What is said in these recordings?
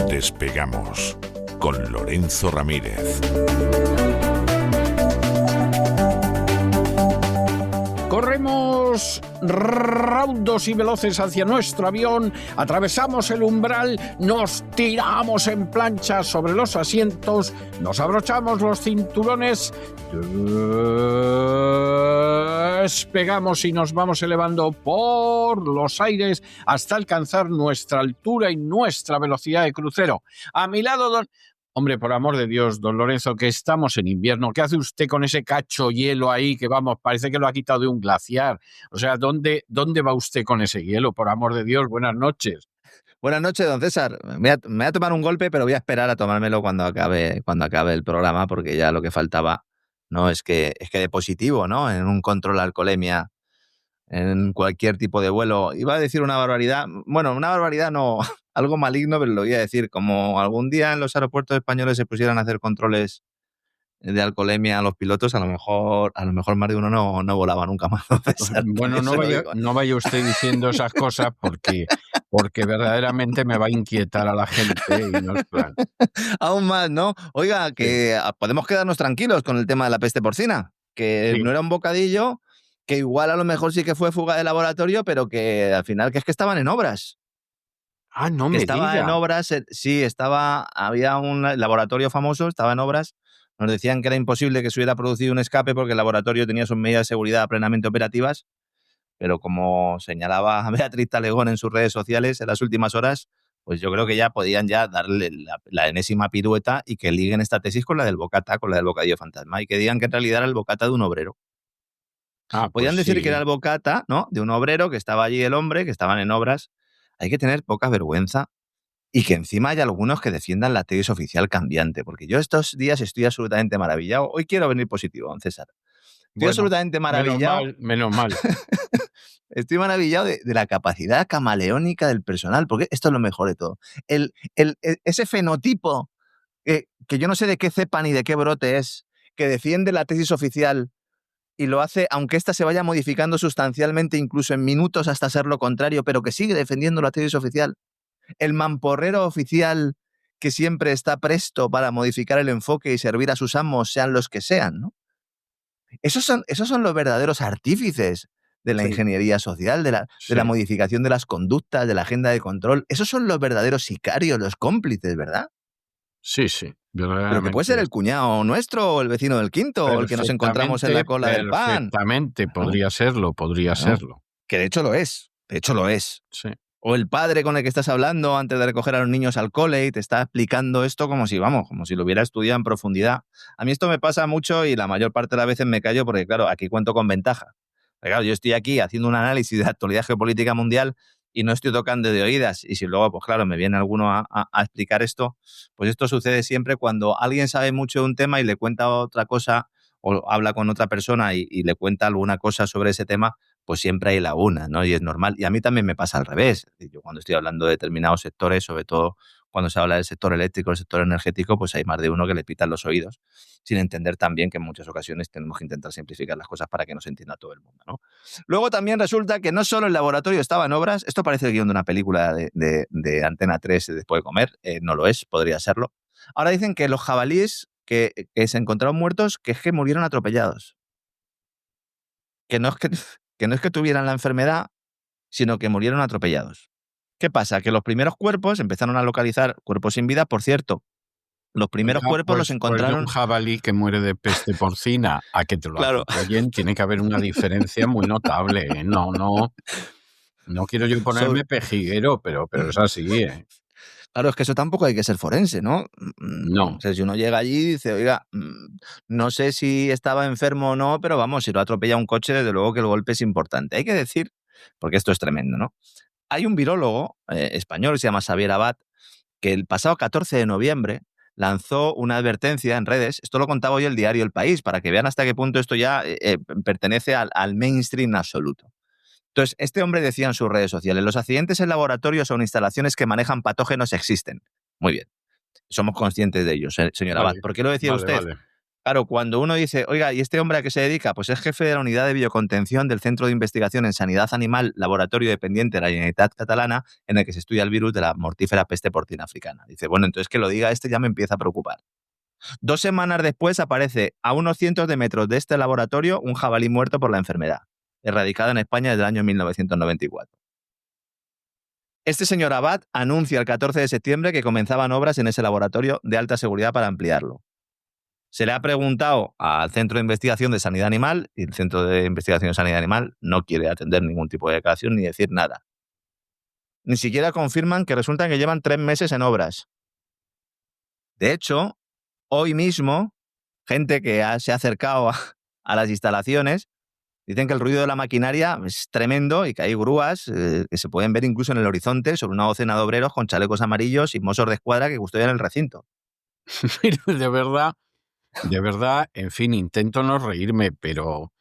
Despegamos con Lorenzo Ramírez. Corremos raudos y veloces hacia nuestro avión, atravesamos el umbral, nos tiramos en plancha sobre los asientos, nos abrochamos los cinturones, despegamos y nos vamos elevando por los aires hasta alcanzar nuestra altura y nuestra velocidad de crucero. A mi lado, Hombre, por amor de Dios, don Lorenzo, que estamos en invierno. ¿Qué hace usted con ese cacho hielo ahí que, vamos, parece que lo ha quitado de un glaciar? O sea, ¿dónde va usted con ese hielo? Por amor de Dios, buenas noches. Buenas noches, don César. Me voy a tomar un golpe, pero voy a esperar a tomármelo cuando acabe el programa, porque ya lo que faltaba, ¿no? Es que de positivo, ¿no? En un control alcoholemia, en cualquier tipo de vuelo. Iba a decir una barbaridad. Bueno, una barbaridad no, algo maligno, pero lo voy a decir. Como algún día en los aeropuertos españoles se pusieran a hacer controles de alcoholemia a los pilotos, a lo mejor más de uno no volaba nunca más. Bueno, no vaya usted diciendo esas cosas porque verdaderamente me va a inquietar a la gente y no es plan. Aún más, ¿no? Oiga, que podemos quedarnos tranquilos con el tema de la peste porcina, que sí. No era un bocadillo, que igual a lo mejor sí que fue fuga de laboratorio, pero que al final que es que estaban en obras. Ah, no me diga. Estaba en obras, sí, había un laboratorio famoso, estaba en obras. Nos decían que era imposible que se hubiera producido un escape porque el laboratorio tenía sus medidas de seguridad plenamente operativas, pero como señalaba Beatriz Talegón en sus redes sociales en las últimas horas, pues yo creo que ya podían darle la enésima pirueta y que liguen esta tesis con la del bocata, con la del bocadillo fantasma, y que digan que en realidad era el bocata de un obrero. Podían decir que era el bocata, ¿no?, de un obrero, que estaba allí el hombre, que estaban en obras. Hay que tener poca vergüenza. Y que encima hay algunos que defiendan la tesis oficial cambiante, porque yo estos días estoy absolutamente maravillado. Hoy quiero venir positivo, don César. Estoy absolutamente maravillado. Menos mal. Estoy maravillado de la capacidad camaleónica del personal, porque esto es lo mejor de todo. Ese fenotipo que yo no sé de qué cepa ni de qué brote es, que defiende la tesis oficial y lo hace aunque ésta se vaya modificando sustancialmente, incluso en minutos hasta ser lo contrario, pero que sigue defendiendo la tesis oficial. El mamporrero oficial que siempre está presto para modificar el enfoque y servir a sus amos, sean los que sean, ¿no? Esos son los verdaderos artífices de la ingeniería social, de la modificación de las conductas, de la agenda de control. Esos son los verdaderos sicarios, los cómplices, ¿verdad? Sí. Pero que puede ser el cuñado nuestro o el vecino del quinto o el que nos encontramos en la cola del pan. Perfectamente, podría serlo. Que de hecho lo es. Sí. O el padre con el que estás hablando antes de recoger a los niños al cole y te está explicando esto como si lo hubiera estudiado en profundidad. A mí esto me pasa mucho y la mayor parte de las veces me callo porque, claro, aquí cuento con ventaja. Pero, claro, yo estoy aquí haciendo un análisis de la actualidad geopolítica mundial y no estoy tocando de oídas. Y si luego, pues claro, me viene alguno a explicar esto, pues esto sucede siempre cuando alguien sabe mucho de un tema y le cuenta otra cosa o habla con otra persona y le cuenta alguna cosa sobre ese tema, pues siempre hay laguna, ¿no? Y es normal. Y a mí también me pasa al revés. Yo cuando estoy hablando de determinados sectores, sobre todo cuando se habla del sector eléctrico, del sector energético, pues hay más de uno que le pitan los oídos, sin entender también que en muchas ocasiones tenemos que intentar simplificar las cosas para que nos entienda todo el mundo, ¿no? Luego también resulta que no solo el laboratorio estaba en obras, esto parece el guión de una película de Antena 3 después de comer, no lo es, podría serlo. Ahora dicen que los jabalíes que se encontraron muertos, que es que murieron atropellados. Que no es que tuvieran la enfermedad, sino que murieron atropellados. ¿Qué pasa? Que los primeros cuerpos empezaron a localizar cuerpos sin vida, por cierto. Los primeros cuerpos los encontraron... Pues un jabalí que muere de peste porcina a que te lo atropellen, tiene que haber una diferencia muy notable, ¿eh? No quiero yo ponerme pejiguero, pero es así, ¿eh? Claro, es que eso tampoco hay que ser forense, ¿no? No. O sea, si uno llega allí y dice, oiga, no sé si estaba enfermo o no, pero vamos, si lo atropella un coche, desde luego que el golpe es importante. Hay que decir, porque esto es tremendo, ¿no? Hay un virólogo español, se llama Xavier Abad, que el pasado 14 de noviembre lanzó una advertencia en redes. Esto lo contaba hoy el diario El País, para que vean hasta qué punto esto ya pertenece al mainstream absoluto. Entonces, este hombre decía en sus redes sociales: los accidentes en laboratorios o en instalaciones que manejan patógenos existen. Muy bien, somos conscientes de ello, señor Abad. Vale, ¿Por qué lo decía vale, usted? vale. Claro, cuando uno dice, oiga, ¿y este hombre a qué se dedica? Pues es jefe de la unidad de biocontención del Centro de Investigación en Sanidad Animal, laboratorio dependiente de la Generalitat Catalana, en el que se estudia el virus de la mortífera peste porcina africana. Dice, bueno, entonces que lo diga este ya me empieza a preocupar. 2 semanas después aparece a unos cientos de metros de este laboratorio un jabalí muerto por la enfermedad, erradicada en España desde el año 1994. Este señor Abad anuncia el 14 de septiembre que comenzaban obras en ese laboratorio de alta seguridad para ampliarlo. Se le ha preguntado al Centro de Investigación de Sanidad Animal y el Centro de Investigación de Sanidad Animal no quiere atender ningún tipo de declaración ni decir nada. Ni siquiera confirman que resulta que llevan 3 meses en obras. De hecho, hoy mismo, gente que se ha acercado a las instalaciones dicen que el ruido de la maquinaria es tremendo y que hay grúas que se pueden ver incluso en el horizonte sobre una docena de obreros con chalecos amarillos y mozos de escuadra que custodian el recinto. Pero de verdad, en fin, intento no reírme, pero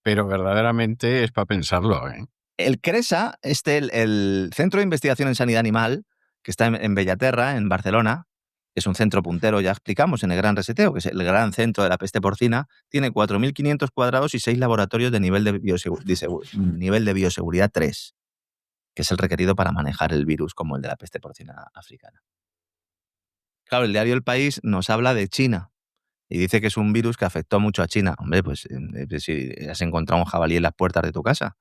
verdaderamente es para pensarlo, ¿eh? El CRESA, el Centro de Investigación en Sanidad Animal, que está en Bellaterra, en Barcelona, que es un centro puntero, ya explicamos, en el Gran Reseteo, que es el gran centro de la peste porcina, tiene 4.500 cuadrados y 6 laboratorios de nivel de bioseguridad 3, que es el requerido para manejar el virus como el de la peste porcina africana. Claro, el diario El País nos habla de China y dice que es un virus que afectó mucho a China. Hombre, pues si has encontrado un jabalí en las puertas de tu casa,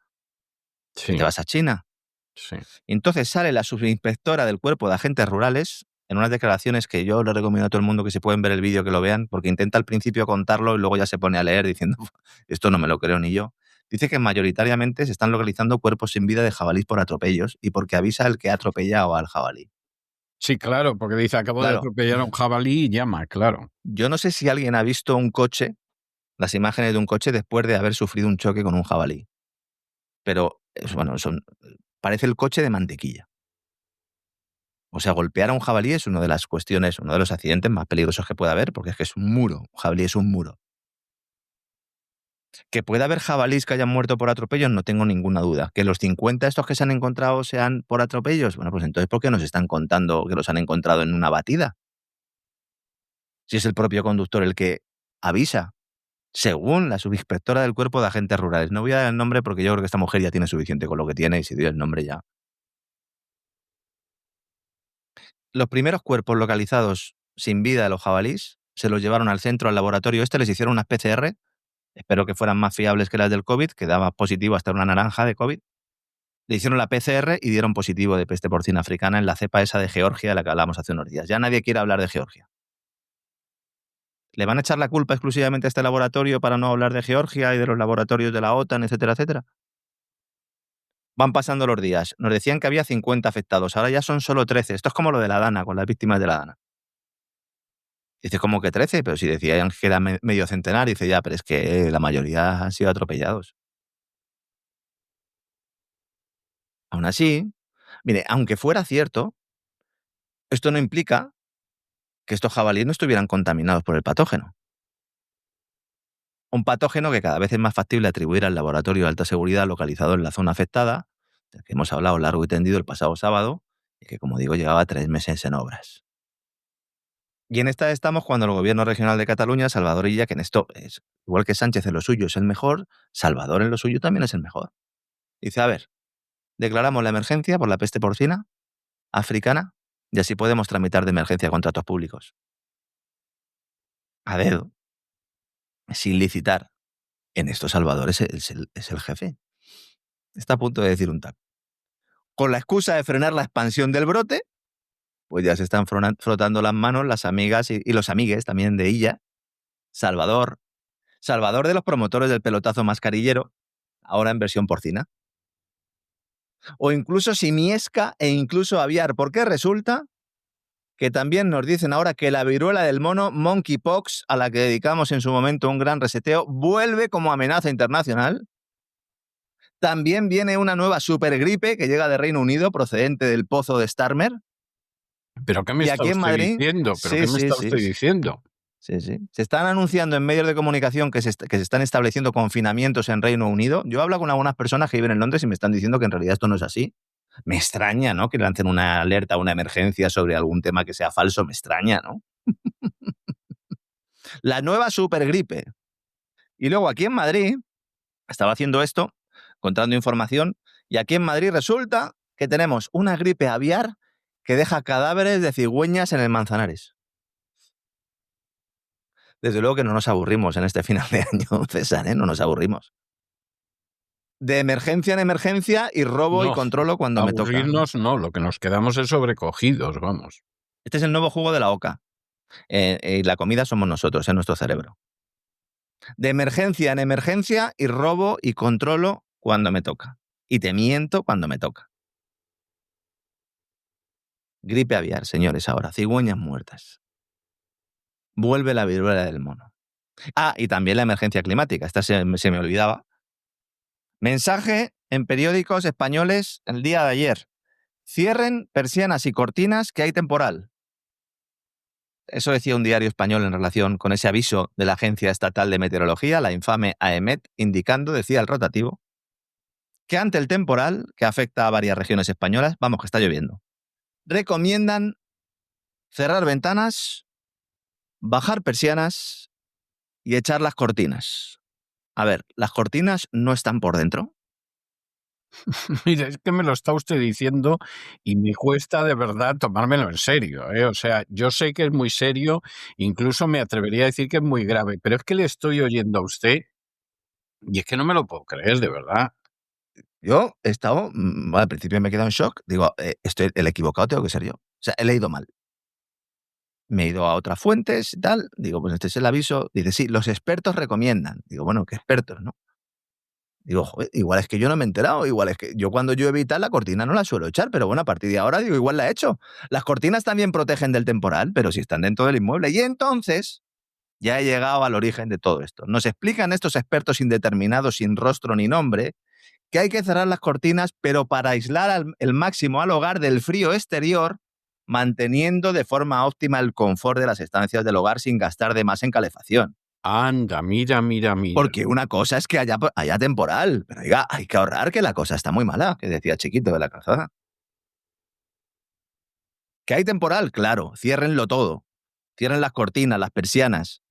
Sí, te vas a China. sí. Y entonces sale la subinspectora del Cuerpo de Agentes Rurales en unas declaraciones que yo le recomiendo a todo el mundo que si pueden ver el vídeo que lo vean, porque intenta al principio contarlo y luego ya se pone a leer diciendo, esto no me lo creo ni yo. Dice que mayoritariamente se están localizando cuerpos sin vida de jabalís por atropellos y porque avisa el que ha atropellado al jabalí. Sí, claro, porque dice, acabo de Claro, atropellar a un jabalí y llama, claro. yo no sé si alguien ha visto un coche, las imágenes de un coche después de haber sufrido un choque con un jabalí, pero bueno, parece el coche de mantequilla. O sea, golpear a un jabalí es una de las cuestiones, uno de los accidentes más peligrosos que puede haber, porque es que es un muro. Un jabalí es un muro. Que pueda haber jabalís que hayan muerto por atropellos, no tengo ninguna duda. Que los 50 estos que se han encontrado sean por atropellos, bueno, pues entonces, ¿por qué nos están contando que los han encontrado en una batida? Si es el propio conductor el que avisa, según la subinspectora del Cuerpo de Agentes Rurales. No voy a dar el nombre porque yo creo que esta mujer ya tiene suficiente con lo que tiene y si dio el nombre ya. Los primeros cuerpos localizados sin vida de los jabalís se los llevaron al centro, al laboratorio les hicieron unas PCR, espero que fueran más fiables que las del COVID, que daba positivo hasta una naranja de COVID. Le hicieron la PCR y dieron positivo de peste porcina africana en la cepa esa de Georgia de la que hablamos hace unos días. Ya nadie quiere hablar de Georgia. ¿Le van a echar la culpa exclusivamente a este laboratorio para no hablar de Georgia y de los laboratorios de la OTAN, etcétera, etcétera? Van pasando los días. Nos decían que había 50 afectados, ahora ya son solo 13. Esto es como lo de la Dana, con las víctimas de la Dana. Dice, ¿cómo que 13? Pero si decían que era medio centenar, dice, ya, pero es que la mayoría han sido atropellados. Aún así, mire, aunque fuera cierto, esto no implica que estos jabalíes no estuvieran contaminados por el patógeno. Un patógeno que cada vez es más factible atribuir al laboratorio de alta seguridad localizado en la zona afectada, del que hemos hablado largo y tendido el pasado sábado, y que, como digo, llevaba 3 meses en obras. Y en esta estamos cuando el Gobierno Regional de Cataluña, Salvador Illa, que en esto es igual que Sánchez en lo suyo es el mejor, Salvador en lo suyo también es el mejor. Dice, a ver, declaramos la emergencia por la peste porcina africana y así podemos tramitar de emergencia contratos públicos. A dedo, sin licitar. En esto Salvador es el jefe. Está a punto de decir un tap. Con la excusa de frenar la expansión del brote, pues ya se están frotando las manos las amigas y los amigues también de Illa. Salvador de los promotores del pelotazo mascarillero, ahora en versión porcina. O incluso Simiesca e incluso Aviar, porque resulta que también nos dicen ahora que la viruela del mono, monkeypox, a la que dedicamos en su momento un gran reseteo, vuelve como amenaza internacional. También viene una nueva supergripe que llega de Reino Unido procedente del pozo de Starmer. ¿Pero qué me Y está aquí en usted Madrid, diciendo? ¿Pero qué me está usted diciendo? Sí. Se están anunciando en medios de comunicación que se están estableciendo confinamientos en Reino Unido. Yo hablo con algunas personas que viven en Londres y me están diciendo que en realidad esto no es así. Me extraña, ¿no? Que lancen una alerta, una emergencia sobre algún tema que sea falso. Me extraña, ¿no? La nueva supergripe. Y luego aquí en Madrid, estaba haciendo esto, encontrando información, y aquí en Madrid resulta que tenemos una gripe aviar que deja cadáveres de cigüeñas en el Manzanares. Desde luego que no nos aburrimos en este final de año, César, ¿eh? No nos aburrimos. De emergencia en emergencia y robo y No, controlo cuando me toca. aburrirnos no, lo que nos quedamos es sobrecogidos, vamos. Este es el nuevo jugo de la oca. Y la comida somos nosotros, en nuestro cerebro. De emergencia en emergencia y robo y controlo cuando me toca. Y te miento cuando me toca. Gripe aviar, señores, ahora. Cigüeñas muertas. Vuelve la viruela del mono. Ah, y también la emergencia climática. Esta se me olvidaba. Mensaje en periódicos españoles el día de ayer. Cierren persianas y cortinas que hay temporal. Eso decía un diario español en relación con ese aviso de la Agencia Estatal de Meteorología, la infame AEMET, indicando, decía el rotativo, que ante el temporal, que afecta a varias regiones españolas, vamos, que está lloviendo, recomiendan cerrar ventanas, bajar persianas y echar las cortinas. A ver, ¿las cortinas no están por dentro? Mire, es que me lo está usted diciendo y me cuesta de verdad tomármelo en serio, ¿eh? O sea, yo sé que es muy serio, incluso me atrevería a decir que es muy grave, pero es que le estoy oyendo a usted y es que no me lo puedo creer, de verdad. Yo he estado, al principio me he quedado en shock, digo, el equivocado tengo que ser yo. O sea, he leído mal. Me he ido a otras fuentes y tal, digo, pues este es el aviso. Dice, sí, los expertos recomiendan. Digo, bueno, ¿qué expertos, no? Digo, joder, igual es que yo no me he enterado, igual es que yo cuando llueve y tal, la cortina no la suelo echar, pero bueno, a partir de ahora, digo, igual la he hecho. Las cortinas también protegen del temporal, pero si están dentro del inmueble. Y entonces, ya he llegado al origen de todo esto. Nos explican estos expertos indeterminados, sin rostro ni nombre, que hay que cerrar las cortinas, pero para aislar el máximo al hogar del frío exterior, manteniendo de forma óptima el confort de las estancias del hogar sin gastar de más en calefacción. Anda, mira. Porque una cosa es que haya temporal, pero oiga, hay que ahorrar, que la cosa está muy mala, que decía Chiquito de la Calzada. ¿Que hay temporal? Claro, ciérrenlo todo. Cierren las cortinas, las persianas.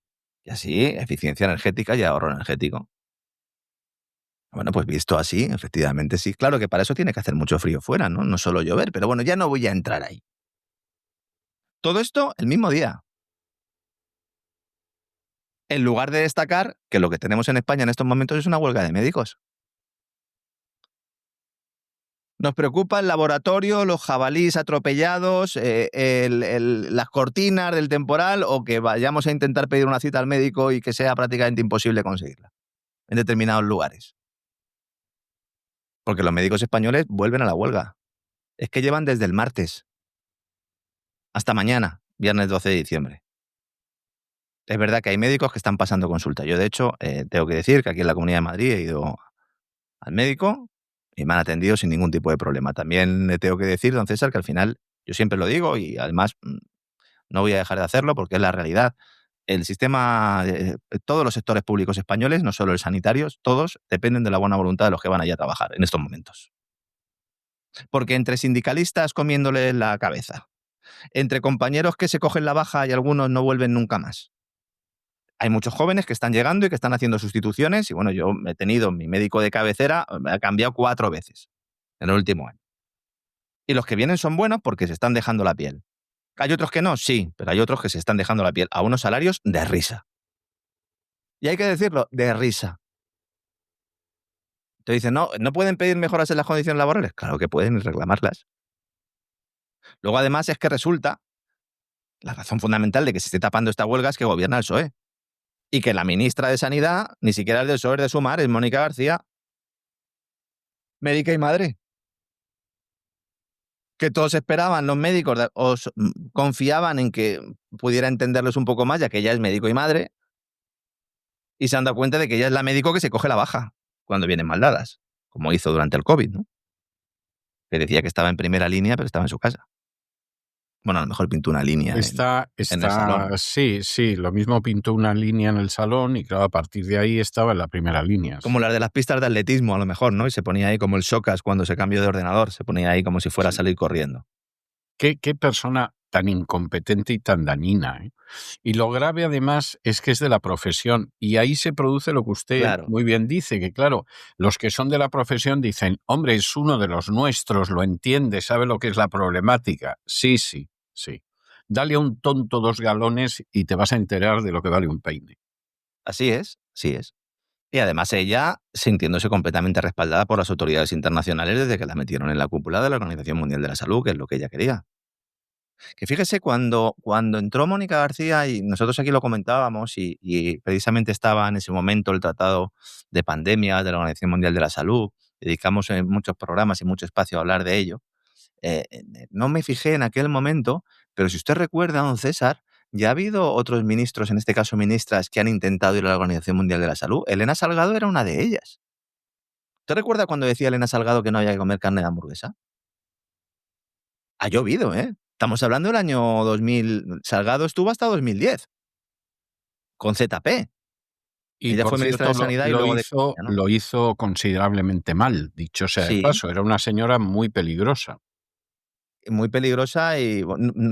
Y así, eficiencia energética y ahorro energético. Bueno, pues visto así, efectivamente sí. Claro que para eso tiene que hacer mucho frío fuera, ¿no? No solo llover, pero bueno, ya no voy a entrar ahí. Todo esto el mismo día. En lugar de destacar que lo que tenemos en España en estos momentos es una huelga de médicos. Nos preocupa el laboratorio, los jabalíes atropellados, las cortinas del temporal, o que vayamos a intentar pedir una cita al médico y que sea prácticamente imposible conseguirla en determinados lugares. Porque los médicos españoles vuelven a la huelga. Es que llevan desde el martes hasta mañana, viernes 12 de diciembre. Es verdad que hay médicos que están pasando consulta. Yo, de hecho, tengo que decir que aquí en la Comunidad de Madrid he ido al médico y me han atendido sin ningún tipo de problema. También le tengo que decir, don César, que al final, yo siempre lo digo y además no voy a dejar de hacerlo porque es la realidad. El sistema, todos los sectores públicos españoles, no solo el sanitario, todos dependen de la buena voluntad de los que van allá a trabajar en estos momentos. Porque entre sindicalistas comiéndole la cabeza, entre compañeros que se cogen la baja y algunos no vuelven nunca más, hay muchos jóvenes que están llegando y que están haciendo sustituciones. Y bueno, yo he tenido mi médico de cabecera, me ha cambiado 4 veces en el último año. Y los que vienen son buenos porque se están dejando la piel. ¿Hay otros que no? Sí, pero hay otros que se están dejando la piel a unos salarios de risa. Y hay que decirlo, de risa. Te dicen, no pueden pedir mejoras en las condiciones laborales. Claro que pueden y reclamarlas. Luego, además, es que resulta, la razón fundamental de que se esté tapando esta huelga es que gobierna el PSOE. Y que la ministra de Sanidad ni siquiera es del PSOE, es de Sumar, es Mónica García, médica y madre. Que todos esperaban, los médicos, confiaban en que pudiera entenderlos un poco más, ya que ella es médico y madre, y se han dado cuenta de que ella es la médico que se coge la baja cuando vienen mal dadas. como hizo durante el COVID, ¿no? Que decía que estaba en primera línea, pero estaba en su casa. Bueno, a lo mejor pintó una línea en el salón. Sí, lo mismo pintó una línea en el salón y claro, a partir de ahí estaba en la primera línea. Como las de las pistas de atletismo, a lo mejor, ¿no? Y se ponía ahí como el Socas cuando se cambió de ordenador, se ponía ahí como si fuera a salir corriendo. Qué persona tan incompetente y tan dañina, ¿eh? Y lo grave además es que es de la profesión y ahí se produce lo que usted Claro. muy bien dice, que claro, los que son de la profesión dicen, hombre, es uno de los nuestros, lo entiende, sabe lo que es la problemática. Sí. Dale a un tonto 2 galones y te vas a enterar de lo que vale un peine. Así es. Y además ella sintiéndose completamente respaldada por las autoridades internacionales desde que la metieron en la cúpula de la Organización Mundial de la Salud, que es lo que ella quería. Que fíjese, cuando entró Mónica García, y nosotros aquí lo comentábamos, y precisamente estaba en ese momento el Tratado de Pandemias de la Organización Mundial de la Salud, dedicamos muchos programas y mucho espacio a hablar de ello, no me fijé en aquel momento, pero si usted recuerda, don César, ya ha habido otros ministros, en este caso ministras, que han intentado ir a la Organización Mundial de la Salud. Elena Salgado era una de ellas. ¿Usted recuerda cuando decía Elena Salgado que no había que comer carne de hamburguesa? Ha llovido, ¿eh? Estamos hablando del año 2000. Salgado estuvo hasta 2010, con ZP. Y Ella por fue ministra cierto, de Sanidad y luego de Economía, ¿no? lo hizo considerablemente mal, dicho sea de Sí, paso. Era una señora muy peligrosa. muy peligrosa y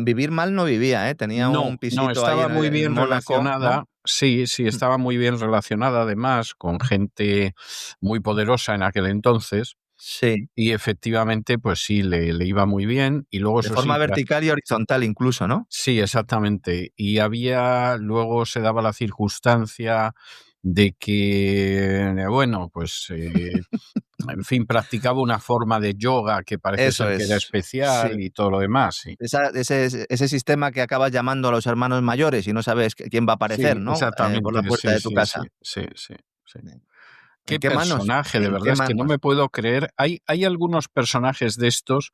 vivir mal no vivía, ¿eh? Tenía un No, pisito ahí estaba muy en bien Mónaco, ¿no? relacionada. Sí, estaba muy bien relacionada además con gente muy poderosa en aquel entonces Sí, y efectivamente, pues sí, le iba muy bien y luego de eso forma sí, vertical y horizontal incluso, ¿no? sí, exactamente. Y luego se daba la circunstancia de que, bueno, pues, en fin, practicaba una forma de yoga que parece Eso ser que era es, especial sí. y todo lo demás, sí. Ese sistema que acabas llamando a los hermanos mayores y no sabes quién va a aparecer, Sí, ¿no? Por exactamente, la puerta de tu casa. sí. ¿En Qué qué manos? personaje, de ¿En verdad qué es que no me manos? puedo creer. Hay algunos personajes de estos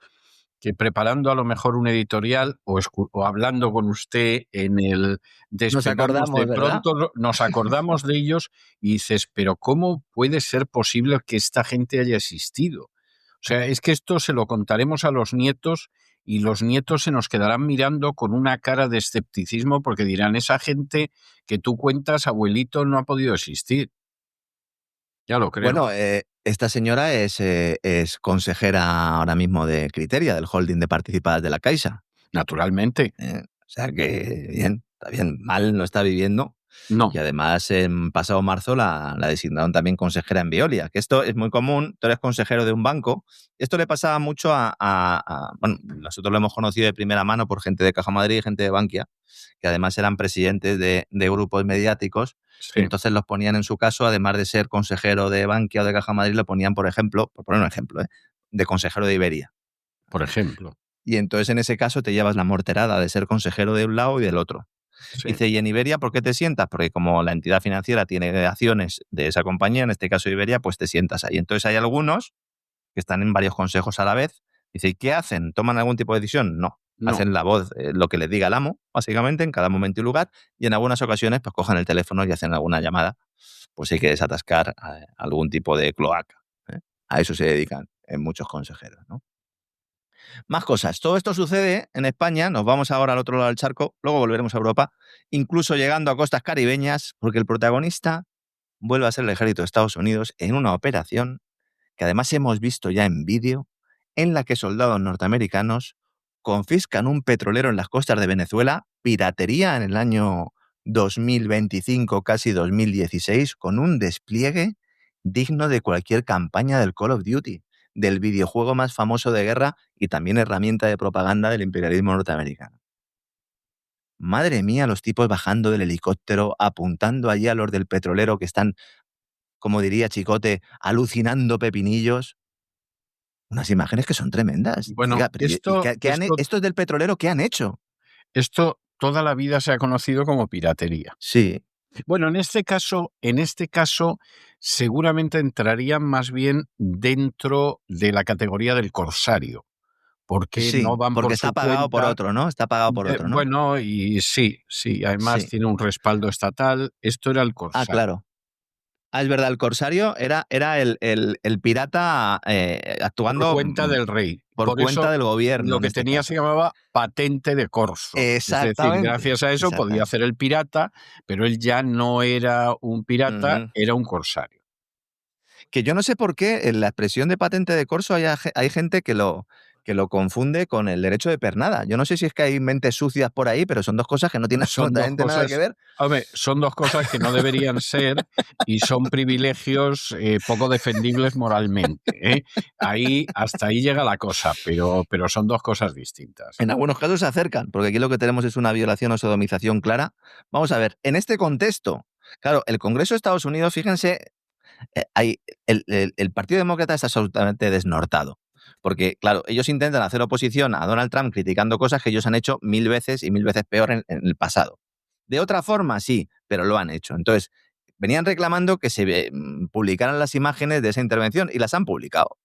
que preparando a lo mejor un editorial o hablando con usted en el Nos Despegamos, de acordamos, ¿verdad? pronto nos acordamos de ellos y dices, pero ¿cómo puede ser posible que esta gente haya existido? O sea, es que esto se lo contaremos a los nietos y los nietos se nos quedarán mirando con una cara de escepticismo porque dirán, esa gente que tú cuentas, abuelito, no ha podido existir. Ya lo creo. Bueno, esta señora es consejera ahora mismo de Criteria, del holding de participadas de la Caixa. Naturalmente. O sea que bien, está bien, mal no está viviendo. No. Y además, en pasado marzo la designaron también consejera en Veolia, que esto es muy común. Tú eres consejero de un banco. Esto le pasaba mucho bueno, nosotros lo hemos conocido de primera mano por gente de Caja Madrid y gente de Bankia, que además eran presidentes de grupos mediáticos, y Sí, entonces los ponían en su caso, además de ser consejero de Bankia o de Caja Madrid, lo ponían, por ejemplo, por poner un ejemplo, de consejero de Iberia. por ejemplo. Y entonces en ese caso te llevas la morterada de ser consejero de un lado y del otro. Sí. Dice, ¿y en Iberia por qué te sientas? Porque como la entidad financiera tiene acciones de esa compañía, en este caso Iberia, pues te sientas ahí. Entonces hay algunos que están en varios consejos a la vez. Dice, ¿y qué hacen? ¿Toman algún tipo de decisión? No. No. Hacen la voz, lo que les diga el amo, básicamente, en cada momento y lugar. Y en algunas ocasiones, pues cogen el teléfono y hacen alguna llamada. Pues hay que desatascar algún tipo de cloaca, ¿eh? A eso se dedican muchos consejeros, ¿no? Más cosas. Todo esto sucede en España, nos vamos ahora al otro lado del charco, luego volveremos a Europa, incluso llegando a costas caribeñas, porque el protagonista vuelve a ser el ejército de Estados Unidos en una operación que además hemos visto ya en vídeo, en la que soldados norteamericanos confiscan un petrolero en las costas de Venezuela, piratería en el año 2025, casi 2016, con un despliegue digno de cualquier campaña del Call of Duty, del videojuego más famoso de guerra y también herramienta de propaganda del imperialismo norteamericano. Madre mía, los tipos bajando del helicóptero, apuntando allí a los del petrolero que están, como diría Chicote, alucinando pepinillos. Unas imágenes que son tremendas. Bueno, Oiga, pero estos del petrolero, ¿qué han hecho? esto toda la vida se ha conocido como piratería. Sí, Bueno, en este caso, seguramente entrarían más bien dentro de la categoría del corsario, porque no sí, van porque por está su pagado por cuenta. otro, ¿no? Está pagado por otro, ¿no? Bueno, y sí, además Sí. tiene un respaldo estatal. Esto era el Ah, corsario. claro. Ah, es verdad, el corsario era el pirata actuando por cuenta del rey. por cuenta eso del gobierno. lo en que este tenía caso. se llamaba patente de corso. Es decir, Exactamente. gracias a eso podía hacer el pirata, pero él ya no era un pirata, Ujú. era un corsario. Que yo no sé por qué en la expresión de patente de corso hay gente que lo confunde con el derecho de pernada. Yo no sé si es que hay mentes sucias por ahí, pero son dos cosas que no tienen Son dos absolutamente nada que cosas, ver. hombre, son dos cosas que no deberían ser y son privilegios poco defendibles moralmente, ¿eh? Hasta ahí llega la cosa, pero son dos cosas distintas. En algunos casos se acercan, porque aquí lo que tenemos es una violación o sodomización clara. Vamos a ver, en este contexto, claro, el Congreso de Estados Unidos, fíjense, el Partido Demócrata está absolutamente desnortado. Porque, claro, ellos intentan hacer oposición a Donald Trump criticando cosas que ellos han hecho 1000 veces y 1000 veces peor en el pasado. De otra forma, sí, pero lo han hecho. Entonces, venían reclamando que se publicaran las imágenes de esa intervención y las han publicado.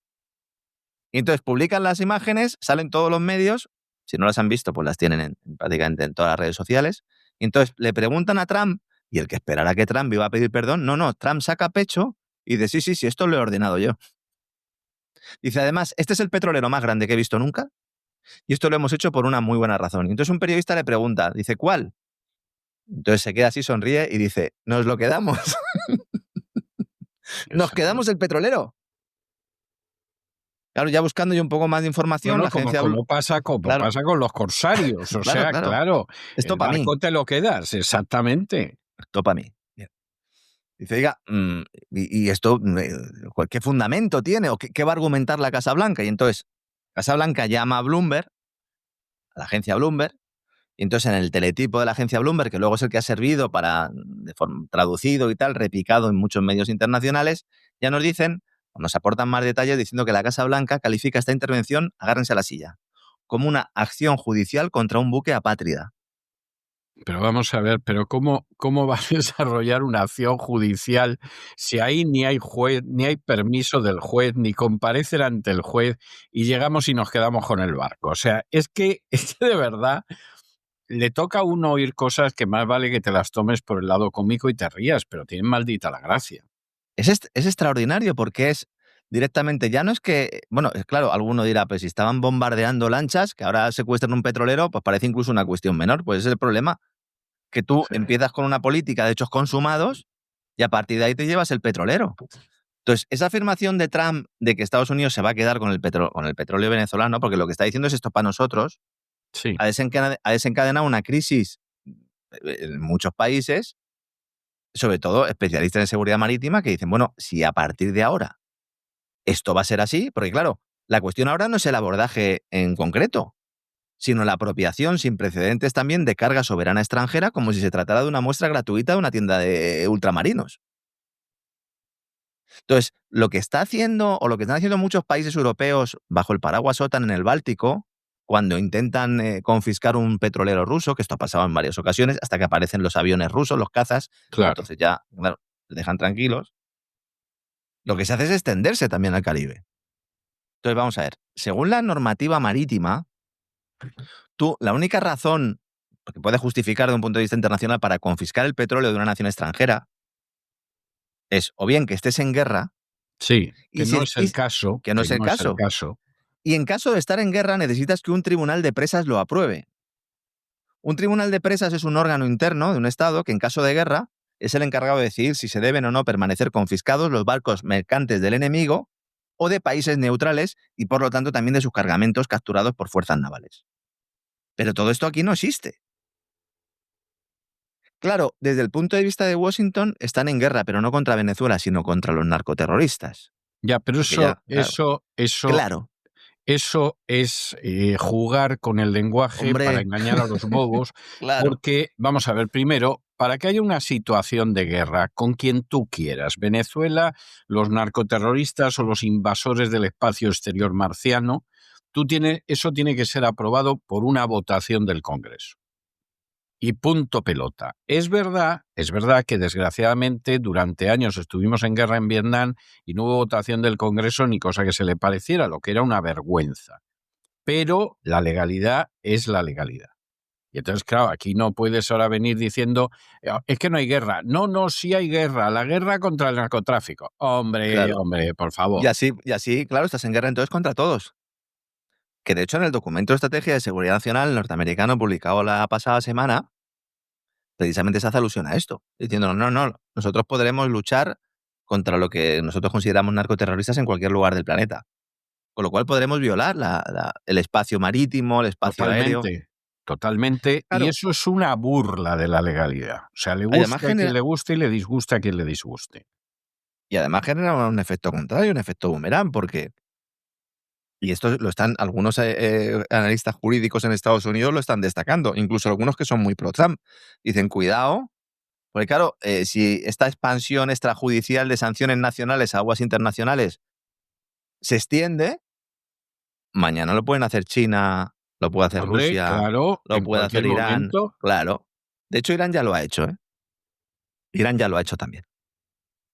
Y entonces publican las imágenes, salen todos los medios, si no las han visto, pues las tienen prácticamente en todas las redes sociales. Y entonces le preguntan a Trump, y el que esperara que Trump iba a pedir perdón, no, Trump saca pecho y dice, sí, esto lo he ordenado yo. Dice, además, este es el petrolero más grande que he visto nunca y esto lo hemos hecho por una muy buena razón. Y entonces un periodista le pregunta, dice, ¿cuál? Entonces se queda así, sonríe y dice, nos lo quedamos. Nos quedamos el petrolero. Claro, ya buscando yo un poco más de información, Bueno, la agencia... como pasa con los corsarios, o Claro, sea, claro. claro, Esto el para mí. barco te lo quedas, exactamente. Esto para mí. Bien. Dice, oiga, ¿y esto qué fundamento tiene? ¿O qué va a argumentar la Casa Blanca? Y entonces, Casa Blanca llama a Bloomberg, a la agencia Bloomberg, y entonces en el teletipo de la agencia Bloomberg, que luego es el que ha servido para, de forma traducido y tal, replicado en muchos medios internacionales, ya nos dicen, o nos aportan más detalles diciendo que la Casa Blanca califica esta intervención, agárrense a la silla, como una acción judicial contra un buque apátrida. Pero vamos a ver, ¿cómo va a desarrollar una acción judicial si ahí ni hay juez, ni hay permiso del juez, ni comparecer ante el juez y llegamos y nos quedamos con el barco? O sea, es que de verdad le toca a uno oír cosas que más vale que te las tomes por el lado cómico y te rías, pero tienen maldita la gracia. Es extraordinario porque es directamente, ya no es que, bueno, claro, alguno dirá, pues si estaban bombardeando lanchas, que ahora secuestran un petrolero, pues parece incluso una cuestión menor. Pues ese es el problema, que tú Sí. empiezas con una política de hechos consumados y a partir de ahí te llevas el petrolero. Entonces, esa afirmación de Trump de que Estados Unidos se va a quedar con el petróleo venezolano, porque lo que está diciendo es esto para nosotros, Sí. ha desencadenado una crisis en muchos países, sobre todo especialistas en seguridad marítima, que dicen, bueno, si a partir de ahora esto va a ser así, porque claro, la cuestión ahora no es el abordaje en concreto, sino la apropiación sin precedentes también de carga soberana extranjera, como si se tratara de una muestra gratuita de una tienda de ultramarinos. Entonces, lo que está haciendo, o lo que están haciendo muchos países europeos bajo el paraguas OTAN en el Báltico, cuando intentan confiscar un petrolero ruso, que esto ha pasado en varias ocasiones, hasta que aparecen los aviones rusos, los cazas, Claro. entonces ya, claro, les dejan tranquilos. Lo que se hace es extenderse también al Caribe. Entonces, vamos a ver, según la normativa marítima, la única razón que puede justificar de un punto de vista internacional para confiscar el petróleo de una nación extranjera es o bien que estés en guerra, Sí, y no es el caso, que no es el caso. Y en caso de estar en guerra necesitas que un tribunal de presas lo apruebe. Un tribunal de presas es un órgano interno de un Estado que en caso de guerra es el encargado de decidir si se deben o no permanecer confiscados los barcos mercantes del enemigo o de países neutrales y por lo tanto también de sus cargamentos capturados por fuerzas navales. Pero todo esto aquí no existe. Claro, desde el punto de vista de Washington están en guerra, pero no contra Venezuela, sino contra los narcoterroristas. Ya, pero Porque ya, claro. Claro. Eso es jugar con el lenguaje, Hombre. para engañar a los bobos, Claro. porque, vamos a ver, primero, para que haya una situación de guerra con quien tú quieras, Venezuela, los narcoterroristas o los invasores del espacio exterior marciano, eso tiene que ser aprobado por una votación del Congreso. Y punto pelota. Es verdad que desgraciadamente durante años estuvimos en guerra en Vietnam y no hubo votación del Congreso ni cosa que se le pareciera, lo que era una vergüenza. Pero la legalidad es la legalidad. Y entonces, claro, aquí no puedes ahora venir diciendo, es que no hay guerra. No, sí hay guerra. La guerra contra el narcotráfico. Hombre, Claro. por favor. Y así, claro, estás en guerra entonces contra todos. Que de hecho en el documento de estrategia de seguridad nacional norteamericano publicado la pasada semana, precisamente se hace alusión a esto, diciendo, no, nosotros podremos luchar contra lo que nosotros consideramos narcoterroristas en cualquier lugar del planeta. Con lo cual podremos violar el espacio marítimo, el espacio aéreo. Totalmente. Y Claro, eso es una burla de la legalidad. O sea, le además guste a quien genera, le guste y le disgusta a quien le disguste. y además genera un efecto contrario, un efecto boomerang, porque, y esto lo están algunos analistas jurídicos en Estados Unidos lo están destacando, incluso algunos que son muy pro-Trump. Dicen, cuidado, porque claro, si esta expansión extrajudicial de sanciones nacionales a aguas internacionales se extiende, mañana lo pueden hacer China, lo puede hacer Hombre, Rusia, claro, lo en puede cualquier hacer Irán, momento. claro. De hecho, Irán ya lo ha hecho, ¿eh? Irán ya lo ha hecho también.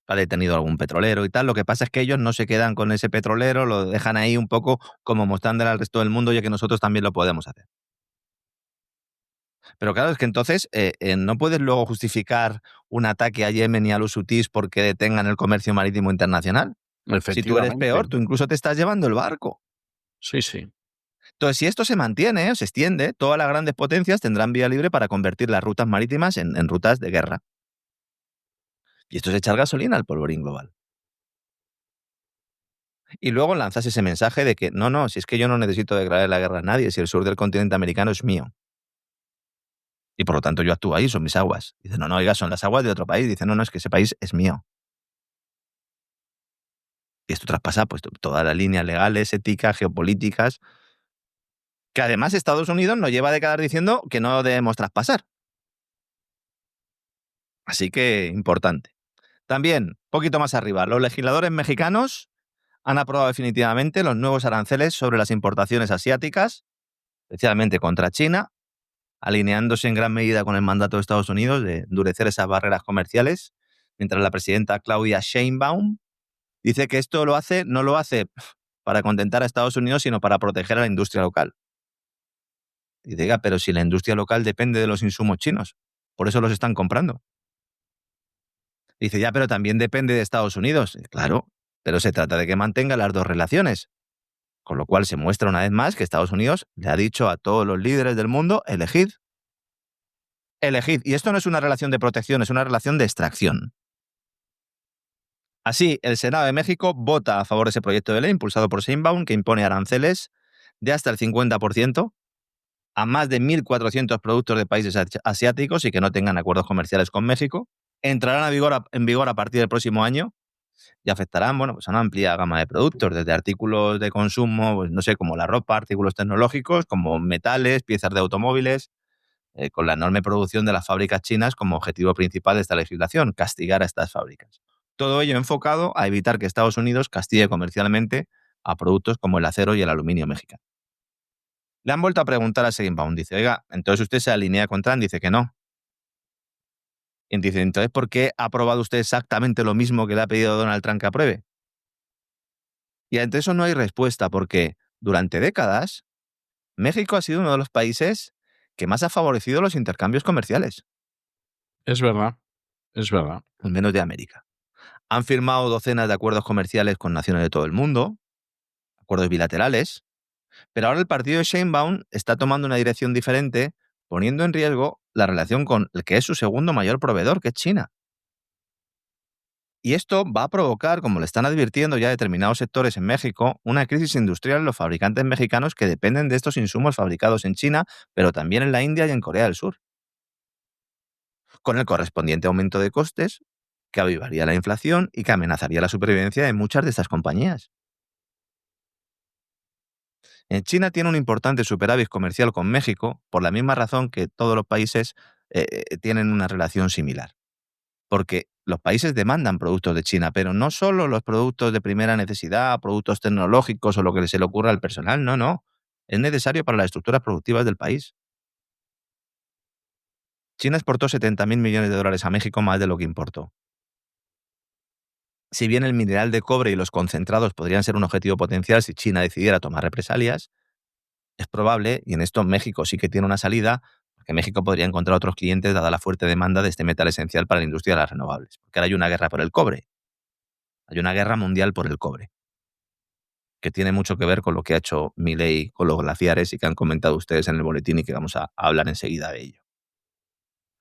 Ha detenido algún petrolero y tal. Lo que pasa es que ellos no se quedan con ese petrolero, lo dejan ahí un poco como mostrándole al resto del mundo, ya que nosotros también lo podemos hacer. Pero claro, es que entonces no puedes luego justificar un ataque a Yemen y a los hutíes porque detengan el comercio marítimo internacional. Si tú eres Efectivamente. peor, tú incluso te estás llevando el barco. Sí, sí. Entonces, si esto se mantiene o se extiende, todas las grandes potencias tendrán vía libre para convertir las rutas marítimas en rutas de guerra. Y esto es echar gasolina al polvorín global. Y luego lanzas ese mensaje de que no, si es que yo no necesito declarar la guerra a nadie, si el sur del continente americano es mío. Y por lo tanto yo actúo ahí, son mis aguas. Dice, no, oiga, son las aguas de otro país. Dice, no, es que ese país es mío. Y esto traspasa pues todas las líneas legales, éticas, geopolíticas, que además Estados Unidos nos lleva décadas diciendo que no debemos traspasar. Así que importante. También, poquito más arriba, los legisladores mexicanos han aprobado definitivamente los nuevos aranceles sobre las importaciones asiáticas, especialmente contra China, alineándose en gran medida con el mandato de Estados Unidos de endurecer esas barreras comerciales, mientras la presidenta Claudia Sheinbaum dice que esto no lo hace para contentar a Estados Unidos, sino para proteger a la industria local. Y diga, pero si la industria local depende de los insumos chinos, por eso los están comprando. Dice, ya, pero también depende de Estados Unidos. Claro, pero se trata de que mantenga las dos relaciones. Con lo cual se muestra una vez más que Estados Unidos le ha dicho a todos los líderes del mundo, elegid. Elegid. Y esto no es una relación de protección, es una relación de extracción. Así, el Senado de México vota a favor de ese proyecto de ley impulsado por Sheinbaum que impone aranceles de hasta el 50% a más de 1.400 productos de países asiáticos y que no tengan acuerdos comerciales con México. Entrarán en vigor a partir del próximo año y afectarán, pues a una amplia gama de productos, desde artículos de consumo, pues no sé, como la ropa, artículos tecnológicos, como metales, piezas de automóviles, con la enorme producción de las fábricas chinas como objetivo principal de esta legislación, castigar a estas fábricas. Todo ello enfocado a evitar que Estados Unidos castigue comercialmente a productos como el acero y el aluminio mexicano. Le han vuelto a preguntar a Sheinbaum, dice, oiga, entonces usted se alinea con Trump, dice que no. Y dice, entonces, ¿por qué ha aprobado usted exactamente lo mismo que le ha pedido Donald Trump que apruebe? Y ante eso no hay respuesta, porque durante décadas México ha sido uno de los países que más ha favorecido los intercambios comerciales, Es verdad, es verdad. al menos de América. Han firmado docenas de acuerdos comerciales con naciones de todo el mundo, acuerdos bilaterales, pero ahora el partido de Sheinbaum está tomando una dirección diferente, poniendo en riesgo la relación con el que es su segundo mayor proveedor, que es China. Y esto va a provocar, como le están advirtiendo ya determinados sectores en México, una crisis industrial en los fabricantes mexicanos que dependen de estos insumos fabricados en China, pero también en la India y en Corea del Sur, con el correspondiente aumento de costes que avivaría la inflación y que amenazaría la supervivencia de muchas de estas compañías. China tiene un importante superávit comercial con México por la misma razón que todos los países tienen una relación similar. Porque los países demandan productos de China, pero no solo los productos de primera necesidad, productos tecnológicos o lo que se le ocurra al personal, no. Es necesario para las estructuras productivas del país. China exportó 70.000 millones de dólares a México, más de lo que importó. Si bien el mineral de cobre y los concentrados podrían ser un objetivo potencial si China decidiera tomar represalias, es probable, y en esto México sí que tiene una salida, que México podría encontrar otros clientes dada la fuerte demanda de este metal esencial para la industria de las renovables. Porque ahora hay una guerra por el cobre. Hay una guerra mundial por el cobre, que tiene mucho que ver con lo que ha hecho Milei con los glaciares y que han comentado ustedes en el boletín y que vamos a hablar enseguida de ello.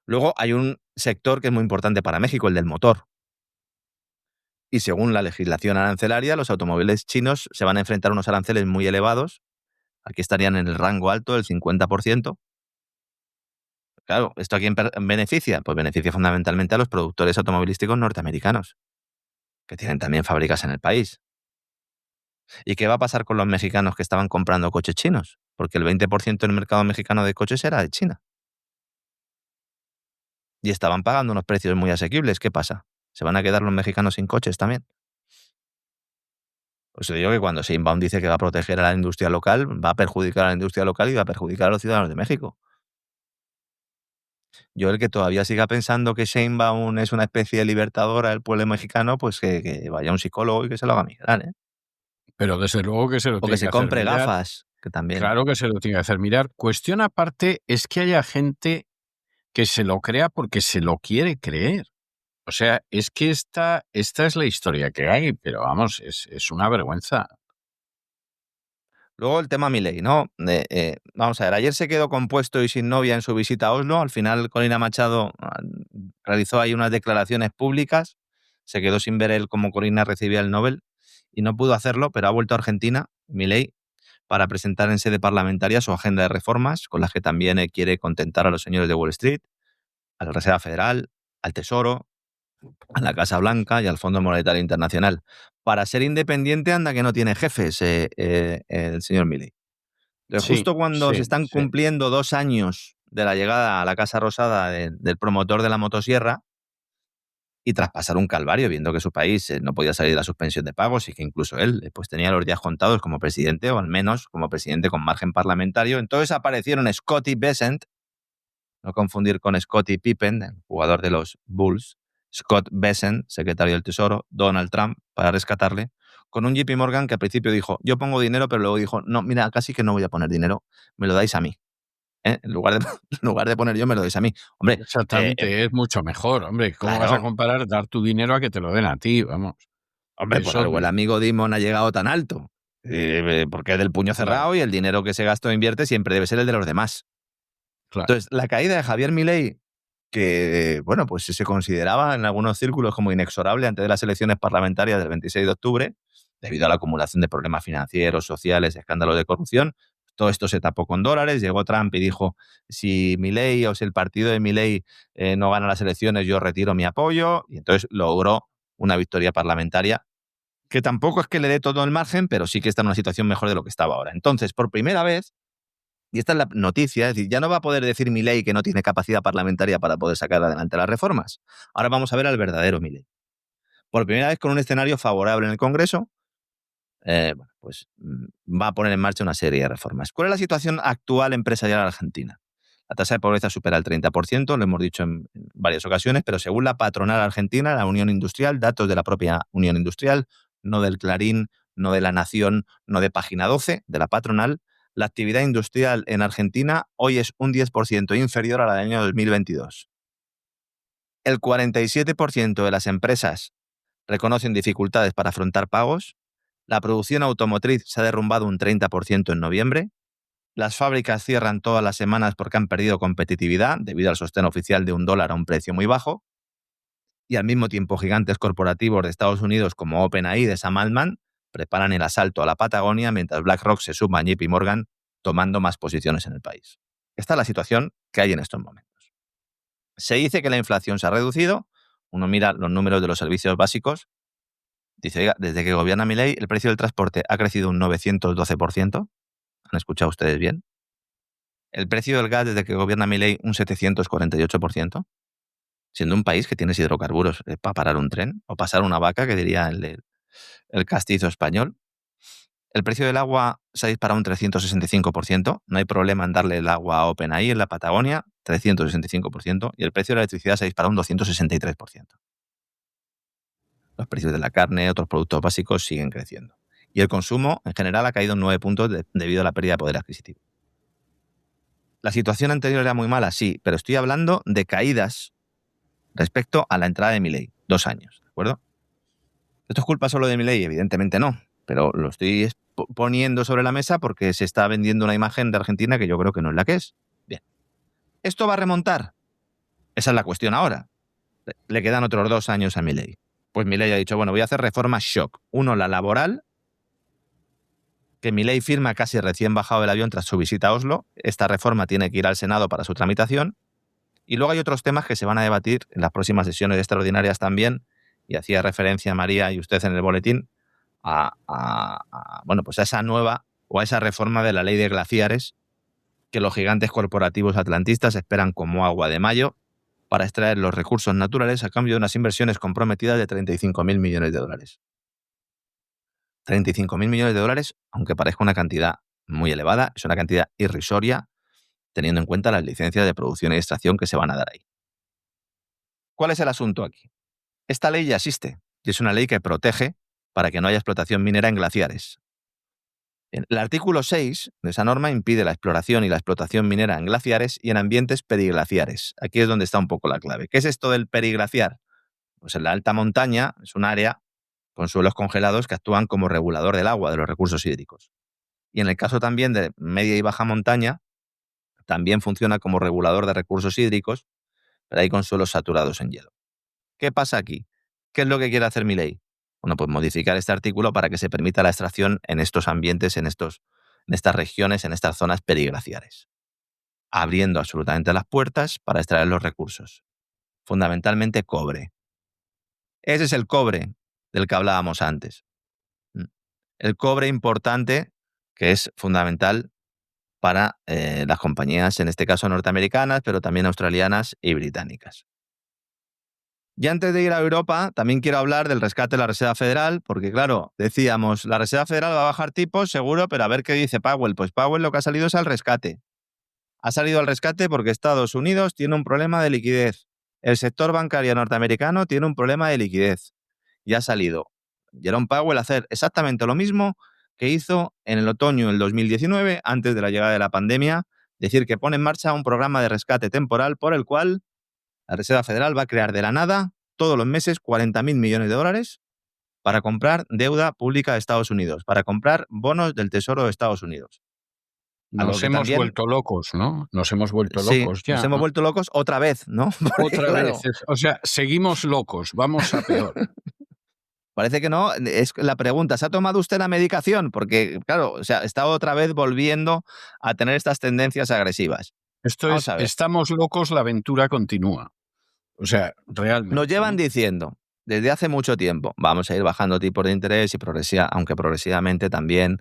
Luego hay un sector que es muy importante para México, el del motor. Y según la legislación arancelaria, los automóviles chinos se van a enfrentar a unos aranceles muy elevados. Aquí estarían en el rango alto del 50%. Claro, ¿esto a quién beneficia? Pues beneficia fundamentalmente a los productores automovilísticos norteamericanos, que tienen también fábricas en el país. ¿Y qué va a pasar con los mexicanos que estaban comprando coches chinos? Porque el 20% del mercado mexicano de coches era de China. Y estaban pagando unos precios muy asequibles. ¿Qué pasa? ¿Se van a quedar los mexicanos sin coches también? Por eso digo que cuando Sheinbaum dice que va a proteger a la industria local, va a perjudicar a la industria local y va a perjudicar a los ciudadanos de México. Yo, el que todavía siga pensando que Sheinbaum es una especie de libertadora del pueblo mexicano, pues que vaya a un psicólogo y que se lo haga mirar, ¿eh? Pero desde luego que se lo O que tiene se que hacer compre mirar. gafas, que también. Claro que se lo tiene que hacer mirar. Cuestión aparte es que haya gente que se lo crea porque se lo quiere creer. O sea, es que esta es la historia que hay, pero vamos, es una vergüenza. Luego el tema Milei, ¿no? Vamos a ver, ayer se quedó compuesto y sin novia en su visita a Oslo. Al final, Corina Machado realizó ahí unas declaraciones públicas. Se quedó sin ver él cómo Corina recibía el Nobel y no pudo hacerlo, pero ha vuelto a Argentina, Milei, para presentar en sede parlamentaria su agenda de reformas, con las que también quiere contentar a los señores de Wall Street, a la Reserva Federal, al Tesoro, a la Casa Blanca y al Fondo Monetario Internacional. Para ser independiente, anda que no tiene jefes el señor Milei. Justo cuando se están cumpliendo 2 años de la llegada a la Casa Rosada del promotor de la motosierra, y tras pasar un calvario viendo que su país no podía salir de la suspensión de pagos y que incluso él pues tenía los días contados como presidente, o al menos como presidente con margen parlamentario, entonces aparecieron Scottie Bessent, no confundir con Scottie Pippen, el jugador de los Bulls, Scott Bessent, secretario del Tesoro, Donald Trump, para rescatarle, con un JP Morgan que al principio dijo, yo pongo dinero, pero luego dijo, no, mira, casi que no voy a poner dinero, me lo dais a mí. En lugar de poner yo, me lo dais a mí. Hombre, exactamente, es mucho mejor, hombre. ¿Cómo vas a comparar dar tu dinero a que te lo den a ti? Vamos. Hombre, por algo el amigo Dimon ha llegado tan alto. Porque es del puño cerrado y el dinero que se gasta o invierte siempre debe ser el de los demás. Claro. Entonces, la caída de Javier Milei, que bueno, pues se consideraba en algunos círculos como inexorable antes de las elecciones parlamentarias del 26 de octubre, debido a la acumulación de problemas financieros, sociales, escándalos de corrupción. Todo esto se tapó con dólares. Llegó Trump y dijo, si Milei o si el partido de Milei no gana las elecciones, yo retiro mi apoyo. Y entonces logró una victoria parlamentaria que tampoco es que le dé todo el margen, pero sí que está en una situación mejor de lo que estaba ahora. Entonces, por primera vez, y esta es la noticia, es decir, ya no va a poder decir Milei que no tiene capacidad parlamentaria para poder sacar adelante las reformas. Ahora vamos a ver al verdadero Milei. Por primera vez con un escenario favorable en el Congreso, pues va a poner en marcha una serie de reformas. ¿Cuál es la situación actual empresarial argentina? La tasa de pobreza supera el 30%, lo hemos dicho en varias ocasiones, pero según la patronal argentina, la Unión Industrial, datos de la propia Unión Industrial, no del Clarín, no de La Nación, no de Página 12, de la patronal, la actividad industrial en Argentina hoy es un 10% inferior a la del año 2022. El 47% de las empresas reconocen dificultades para afrontar pagos. La producción automotriz se ha derrumbado un 30% en noviembre. Las fábricas cierran todas las semanas porque han perdido competitividad debido al sostén oficial de $1 a un precio muy bajo. Y al mismo tiempo, gigantes corporativos de Estados Unidos como OpenAI de Sam Altman preparan el asalto a la Patagonia mientras BlackRock se suma a JP Morgan tomando más posiciones en el país. Esta es la situación que hay en estos momentos. Se dice que la inflación se ha reducido. Uno mira los números de los servicios básicos. Dice, oiga, desde que gobierna Milei, el precio del transporte ha crecido un 912%. ¿Han escuchado ustedes bien? El precio del gas desde que gobierna Milei un 748%. Siendo un país que tienes hidrocarburos para parar un tren o pasar una vaca, que diría el castizo español. El precio del agua se ha disparado un 365%. No hay problema en darle el agua a OpenAI en la Patagonia, 365%. Y el precio de la electricidad se ha disparado un 263%. Los precios de la carne y otros productos básicos siguen creciendo. Y el consumo, en general, ha caído en 9 puntos debido a la pérdida de poder adquisitivo. la situación anterior era muy mala, sí, pero estoy hablando de caídas respecto a la entrada de Milei, 2 años, ¿de acuerdo? ¿Esto es culpa solo de Milei? Evidentemente no, pero lo estoy poniendo sobre la mesa porque se está vendiendo una imagen de Argentina que yo creo que no es la que es. Bien. ¿Esto va a remontar? Esa es la cuestión ahora. Le quedan otros 2 años a Milei. Pues Milei ha dicho, bueno, voy a hacer reformas shock. Uno, la laboral, que Milei firma casi recién bajado del avión tras su visita a Oslo. Esta reforma tiene que ir al Senado para su tramitación. Y luego hay otros temas que se van a debatir en las próximas sesiones extraordinarias también, y hacía referencia María y usted en el boletín bueno, pues a esa nueva o a esa reforma de la ley de glaciares que los gigantes corporativos atlantistas esperan como agua de mayo para extraer los recursos naturales a cambio de unas inversiones comprometidas de 35.000 millones de dólares. 35.000 millones de dólares, aunque parezca una cantidad muy elevada, es una cantidad irrisoria teniendo en cuenta las licencias de producción y extracción que se van a dar ahí. ¿Cuál es el asunto aquí? Esta ley ya existe y es una ley que protege para que no haya explotación minera en glaciares. El artículo 6 de esa norma impide la exploración y la explotación minera en glaciares y en ambientes periglaciares. Aquí es donde está un poco la clave. ¿Qué es esto del periglaciar? Pues en la alta montaña es un área con suelos congelados que actúan como regulador del agua, de los recursos hídricos. Y en el caso también de media y baja montaña, también funciona como regulador de recursos hídricos, pero ahí con suelos saturados en hielo. ¿Qué pasa aquí? ¿Qué es lo que quiere hacer Milei? Bueno, pues modificar este artículo para que se permita la extracción en estos ambientes, en estas regiones, en estas zonas periglaciares, abriendo absolutamente las puertas para extraer los recursos. Fundamentalmente cobre. Ese es el cobre del que hablábamos antes. El cobre importante que es fundamental para las compañías, en este caso norteamericanas, pero también australianas y británicas. Y antes de ir a Europa, también quiero hablar del rescate de la Reserva Federal, porque claro, decíamos, la Reserva Federal va a bajar tipos, seguro, pero a ver qué dice Powell. Pues Powell lo que ha salido es al rescate. Ha salido al rescate porque Estados Unidos tiene un problema de liquidez. El sector bancario norteamericano tiene un problema de liquidez. Y ha salido Jerome Powell a hacer exactamente lo mismo que hizo en el otoño del 2019, antes de la llegada de la pandemia, decir que pone en marcha un programa de rescate temporal por el cual la Reserva Federal va a crear de la nada, todos los meses, 40.000 millones de dólares para comprar deuda pública de Estados Unidos, para comprar bonos del Tesoro de Estados Unidos. Nos hemos vuelto locos, ¿no? Nos hemos vuelto locos ya. Nos hemos vuelto locos otra vez, ¿no? Porque, otra vez. O sea, seguimos locos, vamos a peor. Parece que no. Es la pregunta, ¿se ha tomado usted la medicación? Porque, claro, o sea, está otra vez volviendo a tener estas tendencias agresivas. Esto es, estamos locos, la aventura continúa. O sea, realmente. Nos llevan diciendo desde hace mucho tiempo, vamos a ir bajando tipos de interés y aunque progresivamente también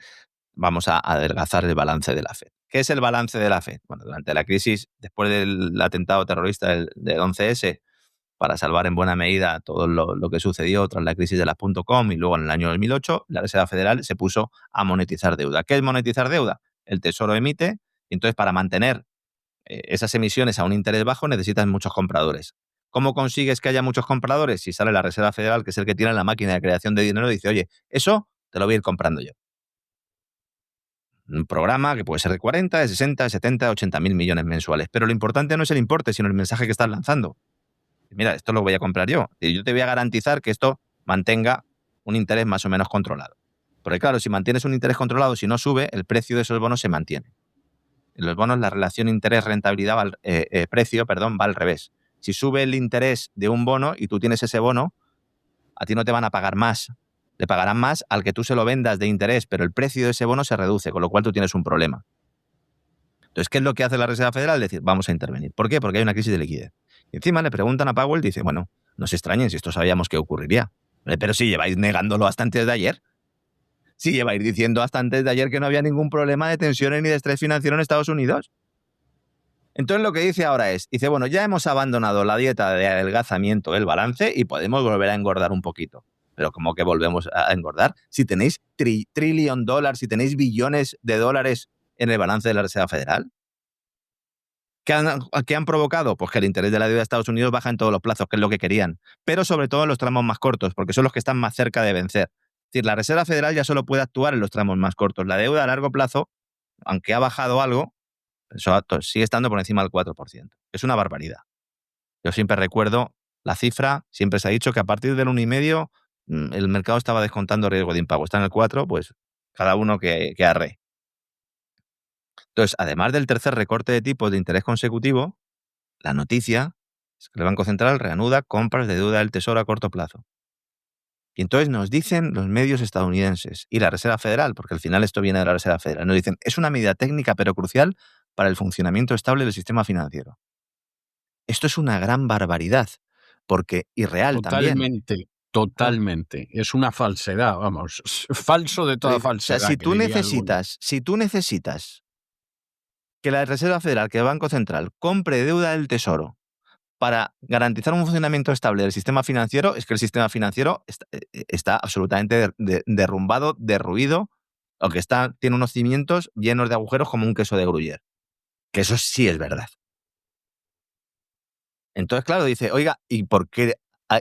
vamos a adelgazar el balance de la Fed. ¿Qué es el balance de la Fed? Bueno, durante la crisis, después del atentado terrorista del 11S, para salvar en buena medida todo lo que sucedió tras la crisis de las .com y luego en el año 2008, la Reserva Federal se puso a monetizar deuda. ¿Qué es monetizar deuda? El Tesoro emite y entonces para mantener esas emisiones a un interés bajo necesitas muchos compradores. ¿Cómo consigues que haya muchos compradores? Si sale la Reserva Federal, que es el que tiene la máquina de creación de dinero, dice, oye, eso te lo voy a ir comprando yo. Un programa que puede ser de 40, de 60, de 70, de 80.000 millones mensuales. Pero lo importante no es el importe, sino el mensaje que estás lanzando. Mira, esto lo voy a comprar yo. Y yo te voy a garantizar que esto mantenga un interés más o menos controlado. Porque claro, si mantienes un interés controlado, si no sube, el precio de esos bonos se mantiene. En los bonos la relación interés-rentabilidad va al revés. Si sube el interés de un bono y tú tienes ese bono, a ti no te van a pagar más. Le pagarán más al que tú se lo vendas de interés, pero el precio de ese bono se reduce, con lo cual tú tienes un problema. Entonces, ¿qué es lo que hace la Reserva Federal? Decir, vamos a intervenir. ¿Por qué? Porque hay una crisis de liquidez. Y encima le preguntan a Powell, dice, bueno, no se extrañen si esto sabíamos que ocurriría. Pero si lleváis negándolo hasta antes de ayer. Si lleváis diciendo hasta antes de ayer que no había ningún problema de tensiones ni de estrés financiero en Estados Unidos. Entonces lo que dice ahora dice, bueno, ya hemos abandonado la dieta de adelgazamiento del balance y podemos volver a engordar un poquito. Pero ¿cómo que volvemos a engordar? Si tenéis $1 trillion, si tenéis billones de dólares en el balance de la Reserva Federal. ¿Qué han provocado? Pues que el interés de la deuda de Estados Unidos baja en todos los plazos, que es lo que querían. Pero sobre todo en los tramos más cortos, porque son los que están más cerca de vencer. Es decir, la Reserva Federal ya solo puede actuar en los tramos más cortos. La deuda a largo plazo, aunque ha bajado algo, Eso sigue estando por encima del 4%. Es una barbaridad. Yo siempre recuerdo la cifra, siempre se ha dicho que a partir del 1,5 el mercado estaba descontando riesgo de impago. Está en el 4, pues cada uno que arre. Entonces, además del tercer recorte de tipos de interés consecutivo, la noticia es que el Banco Central reanuda compras de deuda del Tesoro a corto plazo. Y entonces nos dicen los medios estadounidenses y la Reserva Federal, porque al final esto viene de la Reserva Federal, nos dicen, es una medida técnica pero crucial para el funcionamiento estable del sistema financiero. Esto es una gran barbaridad, porque irreal también. Totalmente. Es una falsedad, vamos. Falso de toda O sea, falsedad. si que tú diría alguno. necesitas que la Reserva Federal, que el Banco Central, compre deuda del Tesoro para garantizar un funcionamiento estable del sistema financiero, es que el sistema financiero está absolutamente derrumbado, derruido, o que tiene unos cimientos llenos de agujeros como un queso de Gruyère. Que eso sí es verdad. Entonces, claro, dice, oiga, ¿y por qué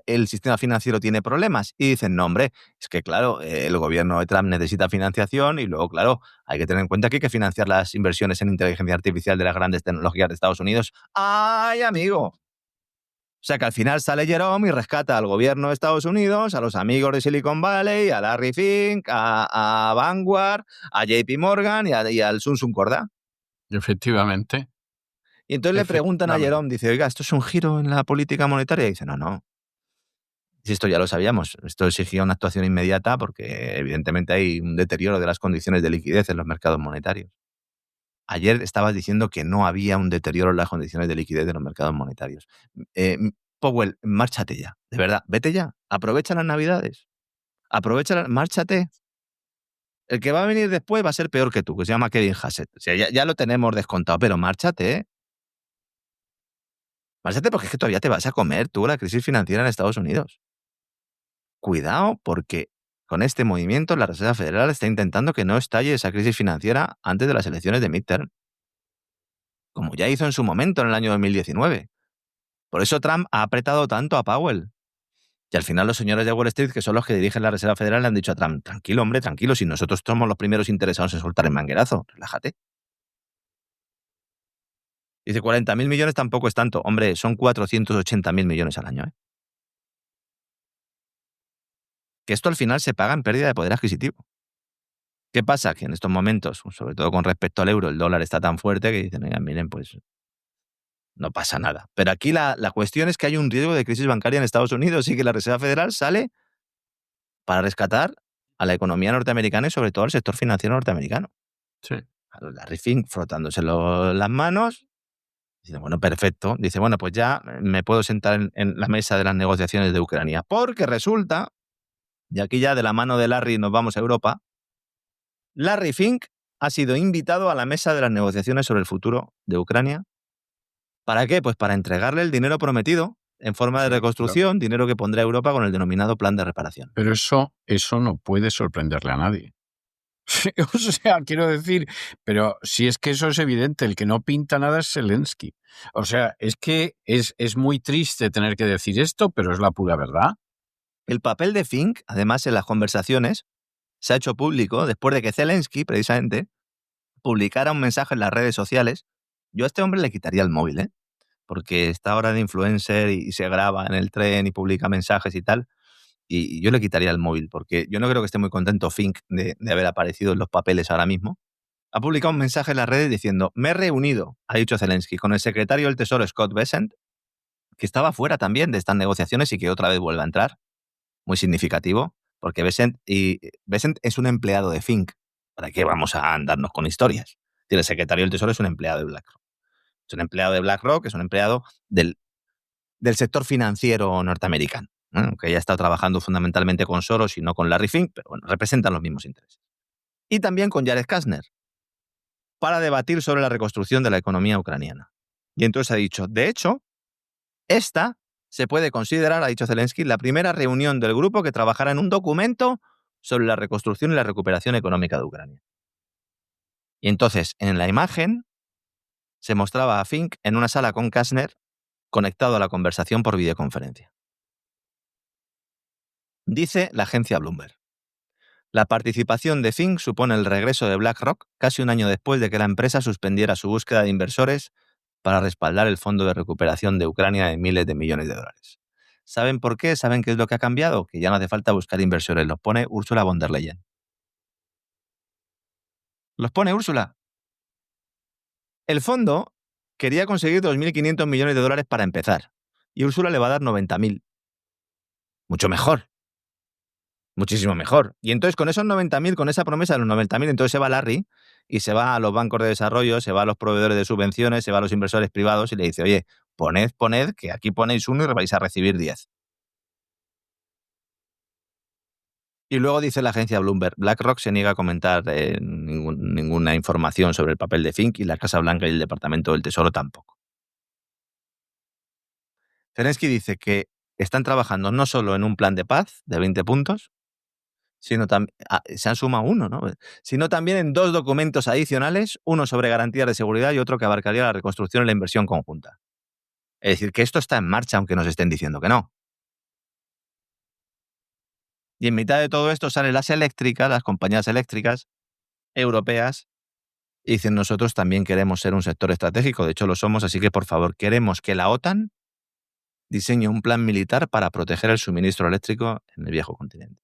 el sistema financiero tiene problemas? Y dicen, no, hombre, es que, claro, el gobierno de Trump necesita financiación y luego, claro, hay que tener en cuenta que hay que financiar las inversiones en inteligencia artificial de las grandes tecnologías de Estados Unidos. ¡Ay, amigo! O sea que al final sale Jerome y rescata al gobierno de Estados Unidos, a los amigos de Silicon Valley, a Larry Fink, a Vanguard, a JP Morgan y al Sun Sun Corda. Efectivamente. Y entonces le preguntan a Jerome, dice, oiga, ¿esto es un giro en la política monetaria? Y dice, no. Y esto ya lo sabíamos. Esto exigía una actuación inmediata porque evidentemente hay un deterioro de las condiciones de liquidez en los mercados monetarios. Ayer estabas diciendo que no había un deterioro en las condiciones de liquidez de los mercados monetarios. Powell, márchate ya, de verdad, vete ya, aprovecha las Navidades, márchate. El que va a venir después va a ser peor que tú, que se llama Kevin Hassett. O sea, ya lo tenemos descontado, pero márchate, ¿eh? Márchate porque es que todavía te vas a comer tú la crisis financiera en Estados Unidos. Cuidado, porque con este movimiento la Reserva Federal está intentando que no estalle esa crisis financiera antes de las elecciones de midterm, como ya hizo en su momento en el año 2019. Por eso Trump ha apretado tanto a Powell. Y al final los señores de Wall Street, que son los que dirigen la Reserva Federal, le han dicho a Trump, tranquilo, hombre, tranquilo, si nosotros somos los primeros interesados en soltar el manguerazo, relájate. Dice, 40.000 millones tampoco es tanto. Hombre, son 480.000 millones al año, ¿eh? Que esto al final se paga en pérdida de poder adquisitivo. ¿Qué pasa? Que en estos momentos, sobre todo con respecto al euro, el dólar está tan fuerte que dicen, oigan, miren, pues no pasa nada. Pero aquí la cuestión es que hay un riesgo de crisis bancaria en Estados Unidos y que la Reserva Federal sale para rescatar a la economía norteamericana y sobre todo al sector financiero norteamericano. Sí. Larry Fink frotándose las manos. Dice, bueno, perfecto. Dice, bueno, pues ya me puedo sentar en la mesa de las negociaciones de Ucrania. Porque resulta, y aquí ya de la mano de Larry nos vamos a Europa, Larry Fink ha sido invitado a la mesa de las negociaciones sobre el futuro de Ucrania. ¿Para qué? Pues para entregarle el dinero prometido en forma de reconstrucción, claro. Dinero que pondrá Europa con el denominado plan de reparación. Pero eso no puede sorprenderle a nadie. O sea, quiero decir, pero si es que eso es evidente, el que no pinta nada es Zelensky. O sea, es que es muy triste tener que decir esto, pero es la pura verdad. El papel de Fink, además, en las conversaciones, se ha hecho público después de que Zelensky, precisamente, publicara un mensaje en las redes sociales. Yo a este hombre le quitaría el móvil, ¿eh? Porque está ahora de influencer y se graba en el tren y publica mensajes y tal. Y yo le quitaría el móvil, porque yo no creo que esté muy contento Fink de haber aparecido en los papeles ahora mismo. Ha publicado un mensaje en las redes diciendo, me he reunido, ha dicho Zelensky, con el secretario del Tesoro Scott Bessent, que estaba fuera también de estas negociaciones y que otra vez vuelve a entrar. Muy significativo, porque Bessent es un empleado de Fink. ¿Para qué vamos a andarnos con historias? El secretario del Tesoro es un empleado de BlackRock. Es un empleado de BlackRock, es un empleado del sector financiero norteamericano, ¿no? Que ya ha estado trabajando fundamentalmente con Soros y no con Larry Fink, pero bueno, representan los mismos intereses. Y también con Jared Kushner, para debatir sobre la reconstrucción de la economía ucraniana. Y entonces ha dicho, de hecho, esta se puede considerar, ha dicho Zelensky, la primera reunión del grupo que trabajará en un documento sobre la reconstrucción y la recuperación económica de Ucrania. Y entonces, en la imagen, se mostraba a Fink en una sala con Kushner conectado a la conversación por videoconferencia. Dice la agencia Bloomberg, La participación de Fink supone el regreso de BlackRock casi un año después de que la empresa suspendiera su búsqueda de inversores para respaldar el fondo de recuperación de Ucrania de miles de millones de dólares. ¿Saben por qué? ¿Saben qué es lo que ha cambiado? Que ya no hace falta buscar inversores, los pone Ursula von der Leyen. Los pone Úrsula. El fondo quería conseguir 2.500 millones de dólares para empezar, y Úrsula le va a dar 90.000. Mucho mejor. Muchísimo mejor. Y entonces con esos 90.000, con esa promesa de los 90.000, entonces se va Larry y se va a los bancos de desarrollo, se va a los proveedores de subvenciones, se va a los inversores privados y le dice, oye, poned, que aquí ponéis uno y vais a recibir 10. Y luego dice la agencia Bloomberg, BlackRock se niega a comentar ninguna información sobre el papel de Fink y la Casa Blanca y el Departamento del Tesoro tampoco. Zelensky dice que están trabajando no solo en un plan de paz de 20 puntos, sino también, se han sumado uno, ¿no? Sino también en 2 documentos adicionales, uno sobre garantías de seguridad y otro que abarcaría la reconstrucción y la inversión conjunta. Es decir, que esto está en marcha, aunque nos estén diciendo que no. Y en mitad de todo esto salen las eléctricas, las compañías eléctricas europeas, y dicen, nosotros también queremos ser un sector estratégico, de hecho lo somos, así que por favor, queremos que la OTAN diseñe un plan militar para proteger el suministro eléctrico en el viejo continente.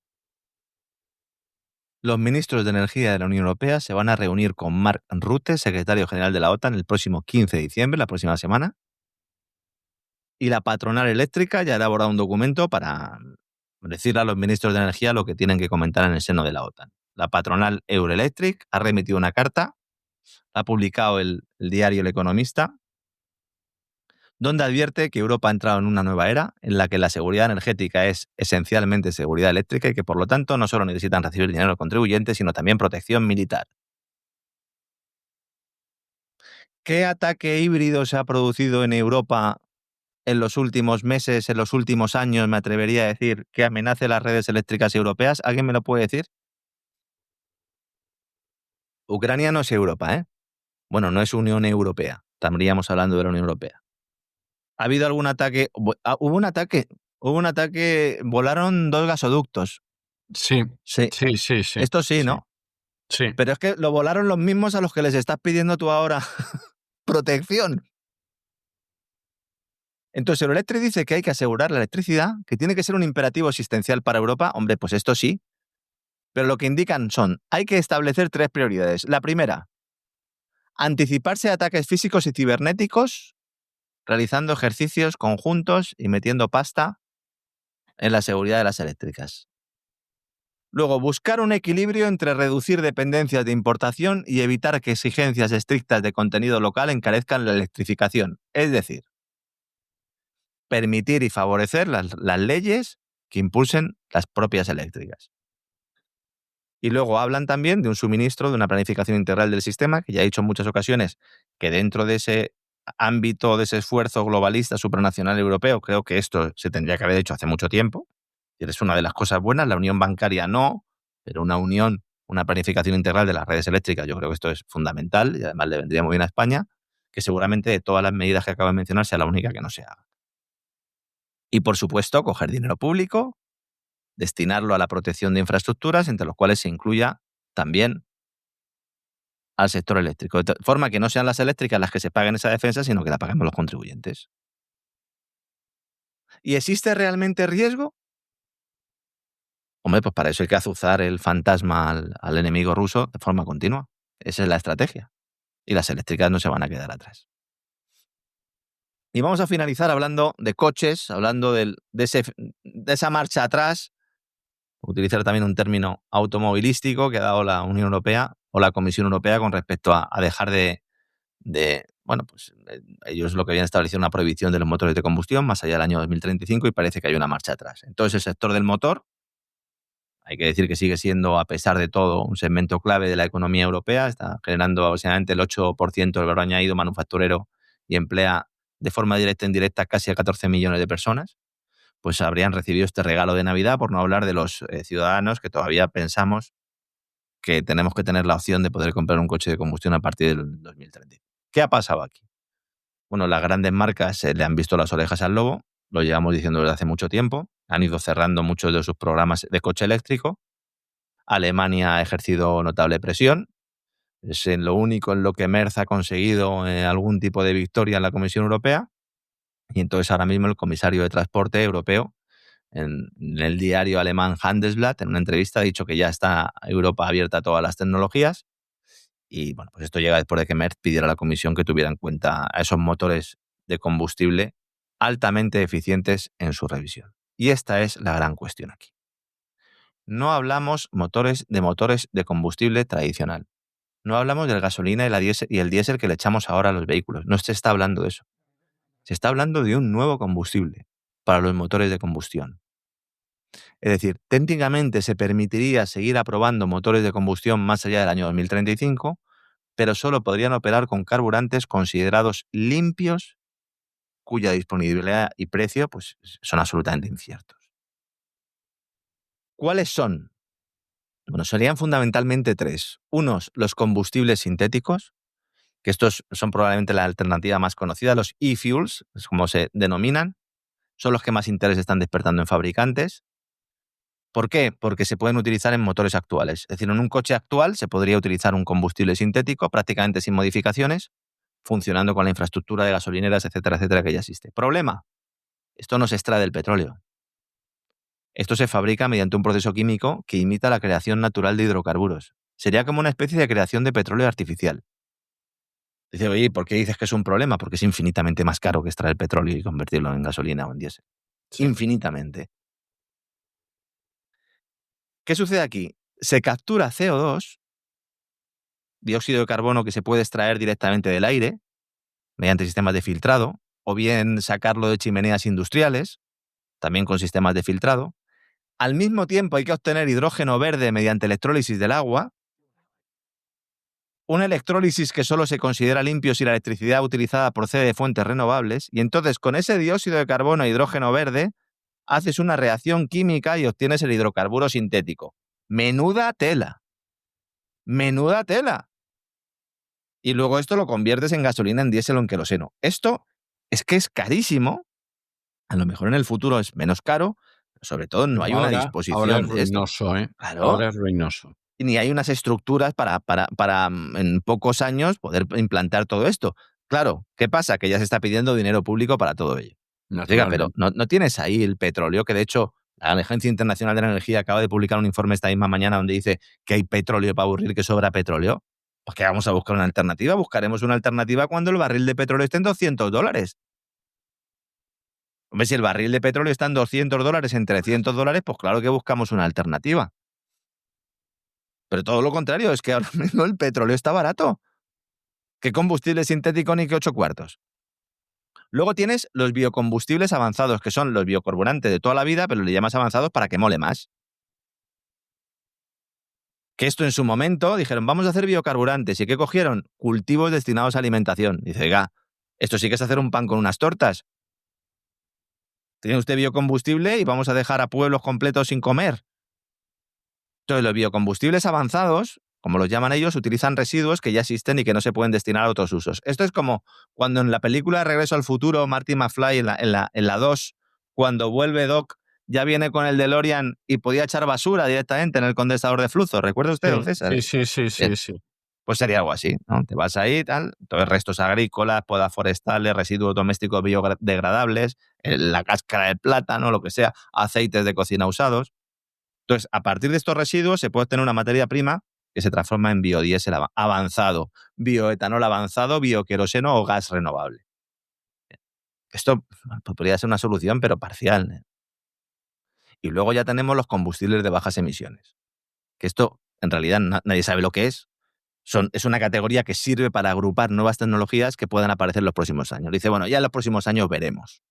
Los ministros de Energía de la Unión Europea se van a reunir con Mark Rutte, secretario general de la OTAN, el próximo 15 de diciembre, la próxima semana. Y la patronal eléctrica ya ha elaborado un documento para decirle a los ministros de Energía lo que tienen que comentar en el seno de la OTAN. La patronal Euroelectric ha remitido una carta, ha publicado el diario El Economista, donde advierte que Europa ha entrado en una nueva era en la que la seguridad energética es esencialmente seguridad eléctrica y que por lo tanto no solo necesitan recibir dinero contribuyentes, sino también protección militar. ¿Qué ataque híbrido se ha producido en Europa en los últimos meses, en los últimos años, me atrevería a decir, que amenace las redes eléctricas europeas? ¿Alguien me lo puede decir? Ucrania no es Europa, ¿eh? Bueno, no es Unión Europea. Estaríamos hablando de la Unión Europea. ¿Ha habido algún ataque? Hubo un ataque, volaron 2 gasoductos. Sí. Sí. Esto sí, ¿no? Sí. Pero es que lo volaron los mismos a los que les estás pidiendo tú ahora protección. Entonces, Euroelectric dice que hay que asegurar la electricidad, que tiene que ser un imperativo existencial para Europa. Hombre, pues esto sí. Pero lo que indican son, hay que establecer 3 prioridades. La primera, anticiparse a ataques físicos y cibernéticos, realizando ejercicios conjuntos y metiendo pasta en la seguridad de las eléctricas. Luego, buscar un equilibrio entre reducir dependencias de importación y evitar que exigencias estrictas de contenido local encarezcan la electrificación. Es decir, permitir y favorecer las leyes que impulsen las propias eléctricas. Y luego hablan también de un suministro, de una planificación integral del sistema, que ya he dicho en muchas ocasiones que dentro de ese ámbito, de ese esfuerzo globalista supranacional europeo, creo que esto se tendría que haber hecho hace mucho tiempo. Y es una de las cosas buenas. La unión bancaria no, pero una planificación integral de las redes eléctricas, yo creo que esto es fundamental y además le vendría muy bien a España, que seguramente de todas las medidas que acabo de mencionar sea la única que no se haga. Y por supuesto, coger dinero público, destinarlo a la protección de infraestructuras, entre los cuales se incluya también al sector eléctrico. De forma que no sean las eléctricas las que se paguen esa defensa, sino que la paguemos los contribuyentes. ¿Y existe realmente riesgo? Hombre, pues para eso hay que azuzar el fantasma al enemigo ruso de forma continua. Esa es la estrategia. Y las eléctricas no se van a quedar atrás. Y vamos a finalizar hablando de coches, hablando de esa marcha atrás, utilizar también un término automovilístico que ha dado la Unión Europea o la Comisión Europea con respecto a dejar bueno, pues ellos lo que habían establecido una prohibición de los motores de combustión más allá del año 2035 y parece que hay una marcha atrás. Entonces el sector del motor, hay que decir que sigue siendo, a pesar de todo, un segmento clave de la economía europea, está generando aproximadamente el 8% del valor añadido manufacturero y emplea de forma directa e indirecta casi a 14 millones de personas. Pues habrían recibido este regalo de Navidad, por no hablar de los ciudadanos que todavía pensamos que tenemos que tener la opción de poder comprar un coche de combustión a partir del 2030. ¿Qué ha pasado aquí? Bueno, las grandes marcas le han visto las orejas al lobo, lo llevamos diciendo desde hace mucho tiempo, han ido cerrando muchos de sus programas de coche eléctrico, Alemania ha ejercido notable presión. Es lo único en lo que Merz ha conseguido algún tipo de victoria en la Comisión Europea. Y entonces ahora mismo el comisario de Transporte europeo, en el diario alemán Handelsblatt, en una entrevista, ha dicho que ya está Europa abierta a todas las tecnologías. Y bueno, pues esto llega después de que Merz pidiera a la Comisión que tuviera en cuenta a esos motores de combustible altamente eficientes en su revisión. Y esta es la gran cuestión aquí. No hablamos motores de combustible tradicional. No hablamos de la gasolina y el diésel que le echamos ahora a los vehículos. No se está hablando de eso. Se está hablando de un nuevo combustible para los motores de combustión. Es decir, técnicamente se permitiría seguir aprobando motores de combustión más allá del año 2035, pero solo podrían operar con carburantes considerados limpios, cuya disponibilidad y precio pues, son absolutamente inciertos. ¿Cuáles son? Bueno, serían fundamentalmente tres. Unos, los combustibles sintéticos, que estos son probablemente la alternativa más conocida, los e-fuels, es como se denominan, son los que más interés están despertando en fabricantes. ¿Por qué? Porque se pueden utilizar en motores actuales. Es decir, en un coche actual se podría utilizar un combustible sintético prácticamente sin modificaciones, funcionando con la infraestructura de gasolineras, etcétera, etcétera, que ya existe. Problema, esto no se extrae del petróleo. Esto se fabrica mediante un proceso químico que imita la creación natural de hidrocarburos. Sería como una especie de creación de petróleo artificial. Dice, oye, ¿por qué dices que es un problema? Porque es infinitamente más caro que extraer petróleo y convertirlo en gasolina o en diésel. Sí. Infinitamente. ¿Qué sucede aquí? Se captura CO2, dióxido de carbono que se puede extraer directamente del aire, mediante sistemas de filtrado, o bien sacarlo de chimeneas industriales, también con sistemas de filtrado. Al mismo tiempo hay que obtener hidrógeno verde mediante electrólisis del agua, una electrólisis que solo se considera limpio si la electricidad utilizada procede de fuentes renovables, y entonces con ese dióxido de carbono e hidrógeno verde haces una reacción química y obtienes el hidrocarburo sintético. ¡Menuda tela! ¡Menuda tela! Y luego esto lo conviertes en gasolina, en diésel o en queroseno. Esto es que es carísimo. A lo mejor en el futuro es menos caro, pero sobre todo no hay una disposición. Ahora es ruinoso, ¿eh? Claro. Ahora es ruinoso. Ni hay unas estructuras para en pocos años poder implantar todo esto. Claro, ¿qué pasa? Que ya se está pidiendo dinero público para todo ello. Oiga, pero ¿no tienes ahí el petróleo? Que de hecho la Agencia Internacional de la Energía acaba de publicar un informe esta misma mañana donde dice que hay petróleo para aburrir, que sobra petróleo. Pues que vamos a buscar una alternativa. Buscaremos una alternativa cuando el barril de petróleo esté en $200. Hombre, si el barril de petróleo está en $200, en $300, pues claro que buscamos una alternativa. Pero todo lo contrario, es que ahora mismo el petróleo está barato. ¿Qué combustible sintético ni qué 8 cuartos? Luego tienes los biocombustibles avanzados, que son los biocarburantes de toda la vida, pero le llamas avanzados para que mole más. Que esto en su momento dijeron, vamos a hacer biocarburantes. ¿Y qué cogieron? Cultivos destinados a alimentación. Dice, oiga, esto sí que es hacer un pan con unas tortas. Tiene usted biocombustible y vamos a dejar a pueblos completos sin comer. Entonces, los biocombustibles avanzados, como los llaman ellos, utilizan residuos que ya existen y que no se pueden destinar a otros usos. Esto es como cuando en la película Regreso al Futuro, Marty McFly en la 2, cuando vuelve Doc, ya viene con el DeLorean y podía echar basura directamente en el condensador de flujo. ¿Recuerda usted, don César? Sí. Pues sería algo así, ¿no? Te vas ahí, tal, entonces restos agrícolas, podas forestales, residuos domésticos biodegradables, la cáscara del plátano, lo que sea, aceites de cocina usados. Entonces, a partir de estos residuos se puede obtener una materia prima que se transforma en biodiesel avanzado, bioetanol avanzado, bioqueroseno o gas renovable. Esto podría ser una solución, pero parcial, ¿eh? Y luego ya tenemos los combustibles de bajas emisiones. Que esto, en realidad, nadie sabe lo que es. Es una categoría que sirve para agrupar nuevas tecnologías que puedan aparecer en los próximos años. Dice, bueno, ya en los próximos años veremos.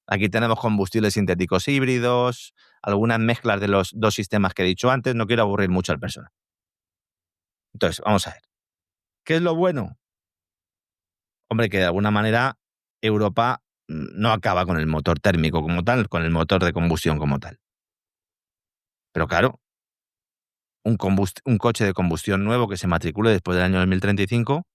Aquí tenemos combustibles sintéticos híbridos, algunas mezclas de los dos sistemas que he dicho antes. No quiero aburrir mucho al personal. Entonces, vamos a ver. ¿Qué es lo bueno? Hombre, que de alguna manera Europa no acaba con el motor térmico como tal, con el motor de combustión como tal. Pero claro, un coche de combustión nuevo que se matricule después del año 2035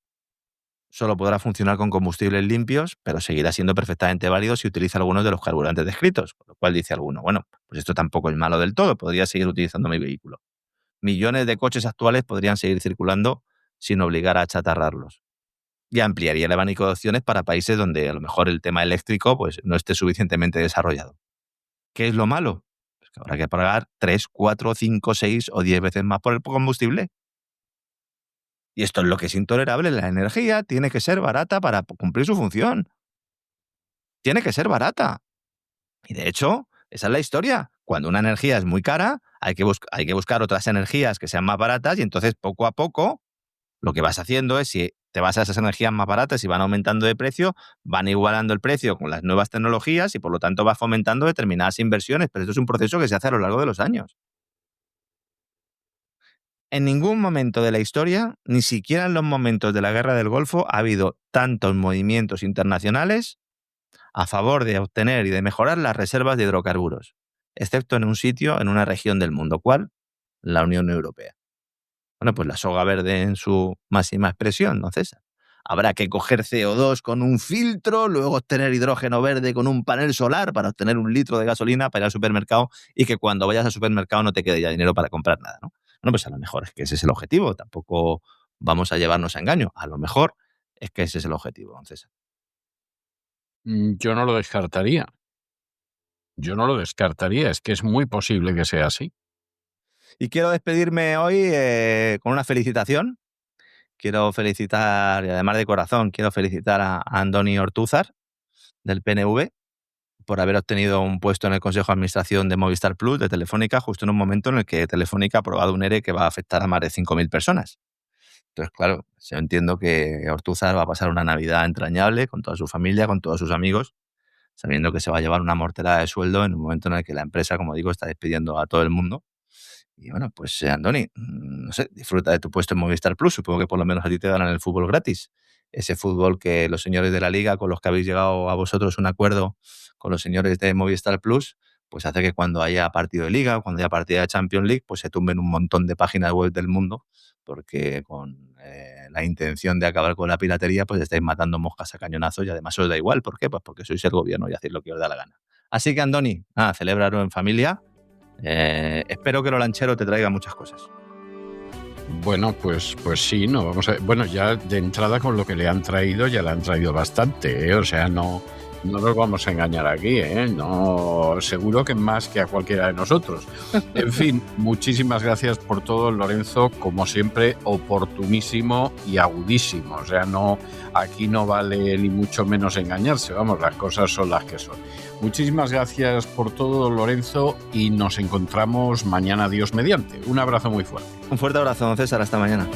solo podrá funcionar con combustibles limpios, pero seguirá siendo perfectamente válido si utiliza algunos de los carburantes descritos. Con lo cual dice alguno, bueno, pues esto tampoco es malo del todo, podría seguir utilizando mi vehículo. millones de coches actuales podrían seguir circulando sin obligar a achatarrarlos. Y ampliaría el abanico de opciones para países donde a lo mejor el tema eléctrico pues, no esté suficientemente desarrollado. ¿Qué es lo malo? Pues que habrá que pagar 3, 4, 5, 6 o 10 veces más por el combustible. Y esto es lo que es intolerable. La energía tiene que ser barata para cumplir su función. Tiene que ser barata. Y de hecho, esa es la historia. Cuando una energía es muy cara, hay que buscar otras energías que sean más baratas y entonces poco a poco lo que vas haciendo es, si te vas a esas energías más baratas y van aumentando de precio, van igualando el precio con las nuevas tecnologías y por lo tanto vas fomentando determinadas inversiones. Pero esto es un proceso que se hace a lo largo de los años. En ningún momento de la historia, ni siquiera en los momentos de la Guerra del Golfo, ha habido tantos movimientos internacionales a favor de obtener y de mejorar las reservas de hidrocarburos, excepto en un sitio, en una región del mundo. ¿Cuál? La Unión Europea. Bueno, pues la soga verde en su máxima expresión, ¿no, César? Habrá que coger CO2 con un filtro, luego obtener hidrógeno verde con un panel solar para obtener 1 litro de gasolina para ir al supermercado y que cuando vayas al supermercado no te quede ya dinero para comprar nada, ¿no? Bueno, pues a lo mejor es que ese es el objetivo. Tampoco vamos a llevarnos a engaño. A lo mejor es que ese es el objetivo, don César. Yo no lo descartaría. Es que es muy posible que sea así. Y quiero despedirme hoy con una felicitación. Quiero felicitar, y además de corazón, quiero felicitar a Andoni Ortúzar, del PNV, por haber obtenido un puesto en el Consejo de Administración de Movistar Plus, de Telefónica, justo en un momento en el que Telefónica ha aprobado un ERE que va a afectar a más de 5.000 personas. Entonces, claro, yo entiendo que Ortúzar va a pasar una Navidad entrañable con toda su familia, con todos sus amigos, sabiendo que se va a llevar una morterada de sueldo en un momento en el que la empresa, como digo, está despidiendo a todo el mundo. Y bueno, pues Andoni, no sé, disfruta de tu puesto en Movistar Plus. Supongo que por lo menos a ti te darán el fútbol gratis. Ese fútbol que los señores de la Liga, con los que habéis llegado a vosotros un acuerdo con los señores de Movistar Plus, pues hace que cuando haya partido de Liga o cuando haya partido de Champions League, pues se tumben un montón de páginas web del mundo, porque con la intención de acabar con la piratería, pues estáis matando moscas a cañonazos y además os da igual. ¿Por qué? Pues porque sois el gobierno y hacéis lo que os da la gana. Así que, Andoni, celebrarlo en familia. Espero que lo lanchero te traiga muchas cosas. Bueno, pues sí, no vamos a. Bueno, ya de entrada con lo que le han traído, ya le han traído bastante, ¿eh? O sea, no nos vamos a engañar aquí, ¿eh? No, seguro que más que a cualquiera de nosotros. En fin, muchísimas gracias por todo, Lorenzo, como siempre, oportunísimo y agudísimo. O sea, aquí no vale ni mucho menos engañarse, vamos, las cosas son las que son. Muchísimas gracias por todo, Lorenzo, y nos encontramos mañana, Dios mediante. Un abrazo muy fuerte. Un fuerte abrazo, don César. Hasta mañana.